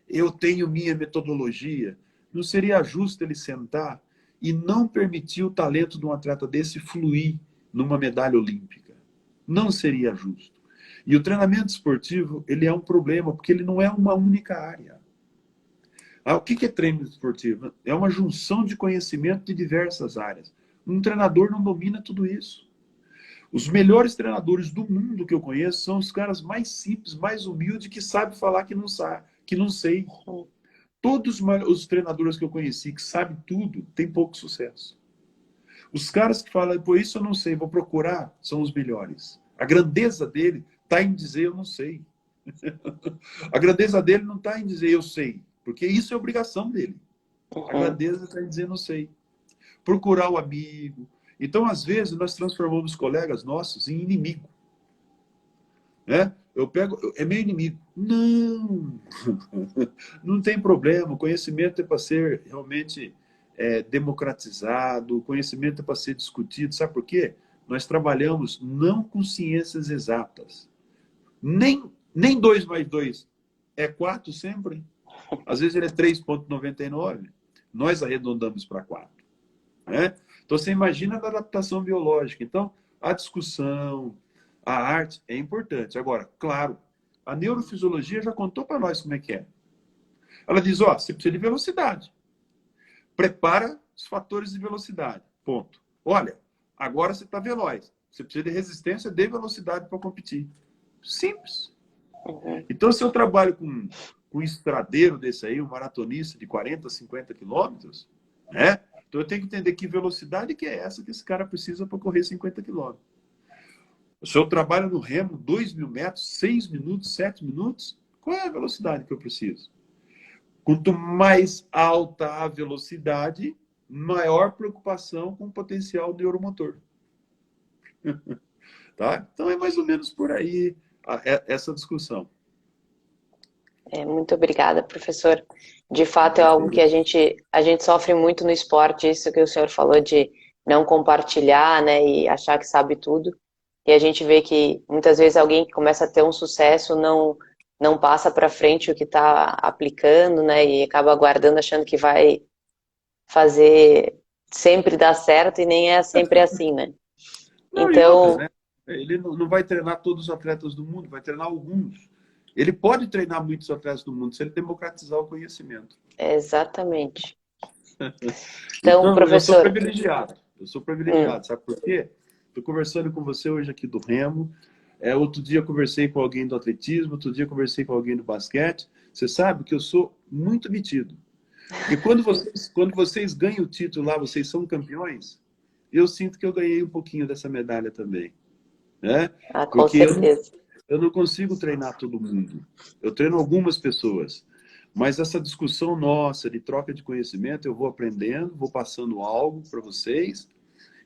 eu tenho minha metodologia. Não seria justo ele sentar e não permitir o talento de um atleta desse fluir numa medalha olímpica. Não seria justo. E o treinamento esportivo, ele é um problema, porque ele não é uma única área. O que é treino esportivo? É uma junção de conhecimento de diversas áreas. Um treinador não domina tudo isso. Os melhores treinadores do mundo que eu conheço são os caras mais simples, mais humildes, que sabem falar que não sabe, que não sei. Todos os treinadores que eu conheci que sabem tudo, têm pouco sucesso. Os caras que falam, por isso eu não sei, vou procurar, são os melhores. A grandeza dele está em dizer eu não sei. A grandeza dele não está em dizer eu sei, porque isso é obrigação dele. A grandeza está em dizer não sei. Procurar o amigo. Então, às vezes, nós transformamos colegas nossos em inimigo. Né? É meu inimigo. Não! Não tem problema. O conhecimento é para ser realmente democratizado, o conhecimento é para ser discutido. Sabe por quê? Nós trabalhamos não com ciências exatas. Nem 2 mais 2 é 4 sempre. Às vezes ele é 3,99. Nós arredondamos para 4. Né? Então, você imagina a adaptação biológica. Então, a discussão, a arte é importante. Agora, claro, a neurofisiologia já contou para nós como é que é. Ela diz, você precisa de velocidade. Prepara os fatores de velocidade. Ponto. Olha, agora você está veloz. Você precisa de resistência de velocidade para competir. Simples. Então, se eu trabalho com um estradeiro desse aí, um maratonista de 40, 50 quilômetros, né? Então eu tenho que entender que velocidade que é essa que esse cara precisa para correr 50 quilômetros. Se eu trabalho no remo 2.000 metros, 6 minutos, 7 minutos, qual é a velocidade que eu preciso? Quanto mais alta a velocidade, maior preocupação com o potencial neuromotor. Tá? Então é mais ou menos por aí essa discussão. Muito obrigada, professor. De fato, é algo que a gente sofre muito no esporte, isso que o senhor falou de não compartilhar, né, e achar que sabe tudo. E a gente vê que muitas vezes alguém que começa a ter um sucesso não passa para frente o que está aplicando, né, e acaba aguardando achando que vai fazer sempre dar certo e nem é sempre assim, né? Não, e outra, Então, né? Ele não vai treinar todos os atletas do mundo, vai treinar alguns. Ele pode treinar muitos atletas do mundo se ele democratizar o conhecimento. exatamente. Então, Então, eu sou professor, privilegiado. Eu sou hum, privilegiado, sabe por quê? Estou conversando com você hoje aqui do Remo. Outro dia eu conversei com alguém do atletismo, outro dia eu conversei com alguém do basquete. Você sabe que eu sou muito metido. Porque quando vocês ganham o título lá, vocês são campeões, eu sinto que eu ganhei um pouquinho dessa medalha também. Né? ah, com Porque certeza. eu não consigo treinar todo mundo. Eu treino algumas pessoas. Mas essa discussão nossa de troca de conhecimento, eu vou aprendendo, vou passando algo para vocês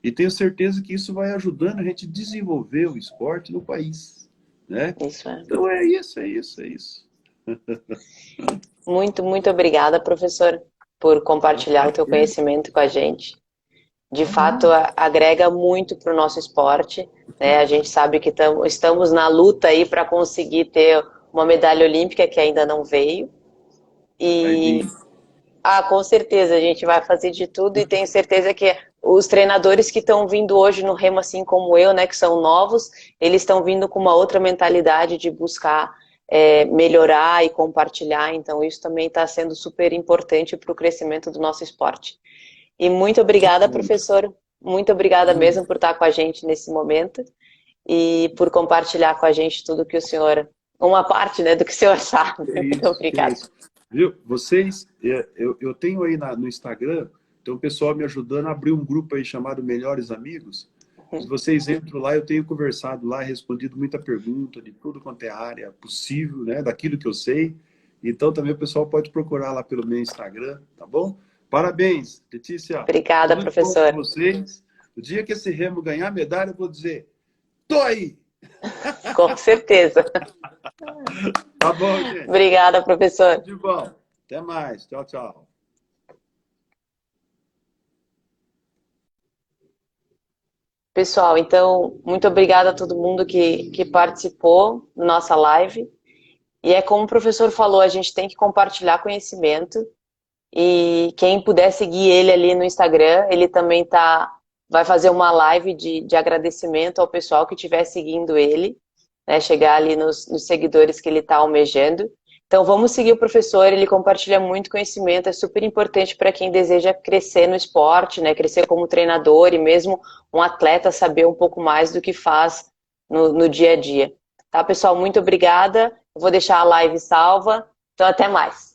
e tenho certeza que isso vai ajudando a gente a desenvolver o esporte no país. Né? Isso é. Então é isso, é isso, é isso. Muito, muito obrigada, professor, por compartilhar o teu conhecimento com a gente. De fato, agrega muito para o nosso esporte, né? A gente sabe que estamos na luta aí para conseguir ter uma medalha olímpica que ainda não veio. Vai E, vir. com certeza, a gente vai fazer de tudo e tenho certeza que os treinadores que estão vindo hoje no Remo, assim como eu, né, que são novos, eles estão vindo com uma outra mentalidade de buscar melhorar e compartilhar. Então, isso também está sendo super importante para o crescimento do nosso esporte. E muito obrigada, professor. Muito obrigada mesmo por estar com a gente nesse momento e por compartilhar com a gente tudo que o senhor, uma parte, né, do que o senhor sabe. É Muito isso, é obrigada. isso. Viu? Vocês, eu tenho aí no Instagram, tem um pessoal me ajudando a abrir um grupo aí chamado Melhores Amigos. Se vocês entram lá, eu tenho conversado lá, respondido muita pergunta de tudo quanto é área possível, né, daquilo que eu sei. Então também o pessoal pode procurar lá pelo meu Instagram, tá bom? Parabéns, Letícia. Obrigada, Tudo de bom para professor. vocês. O dia que esse Remo ganhar medalha, eu vou dizer, tô aí! Com certeza. Tá bom, gente? Obrigada, Tudo professor. de bom. Até mais. Tchau, tchau. Pessoal, então, muito obrigada a todo mundo que participou da nossa live. E é como o professor falou, a gente tem que compartilhar conhecimento. E quem puder seguir ele ali no Instagram, ele também vai fazer uma live de agradecimento ao pessoal que estiver seguindo ele, né? Chegar ali nos seguidores que ele está almejando. Então vamos seguir o professor, ele compartilha muito conhecimento, é super importante para quem deseja crescer no esporte, né? Crescer como treinador e mesmo um atleta saber um pouco mais do que faz no dia a dia. Tá, pessoal? Muito obrigada. Eu vou deixar a live salva. Então até mais.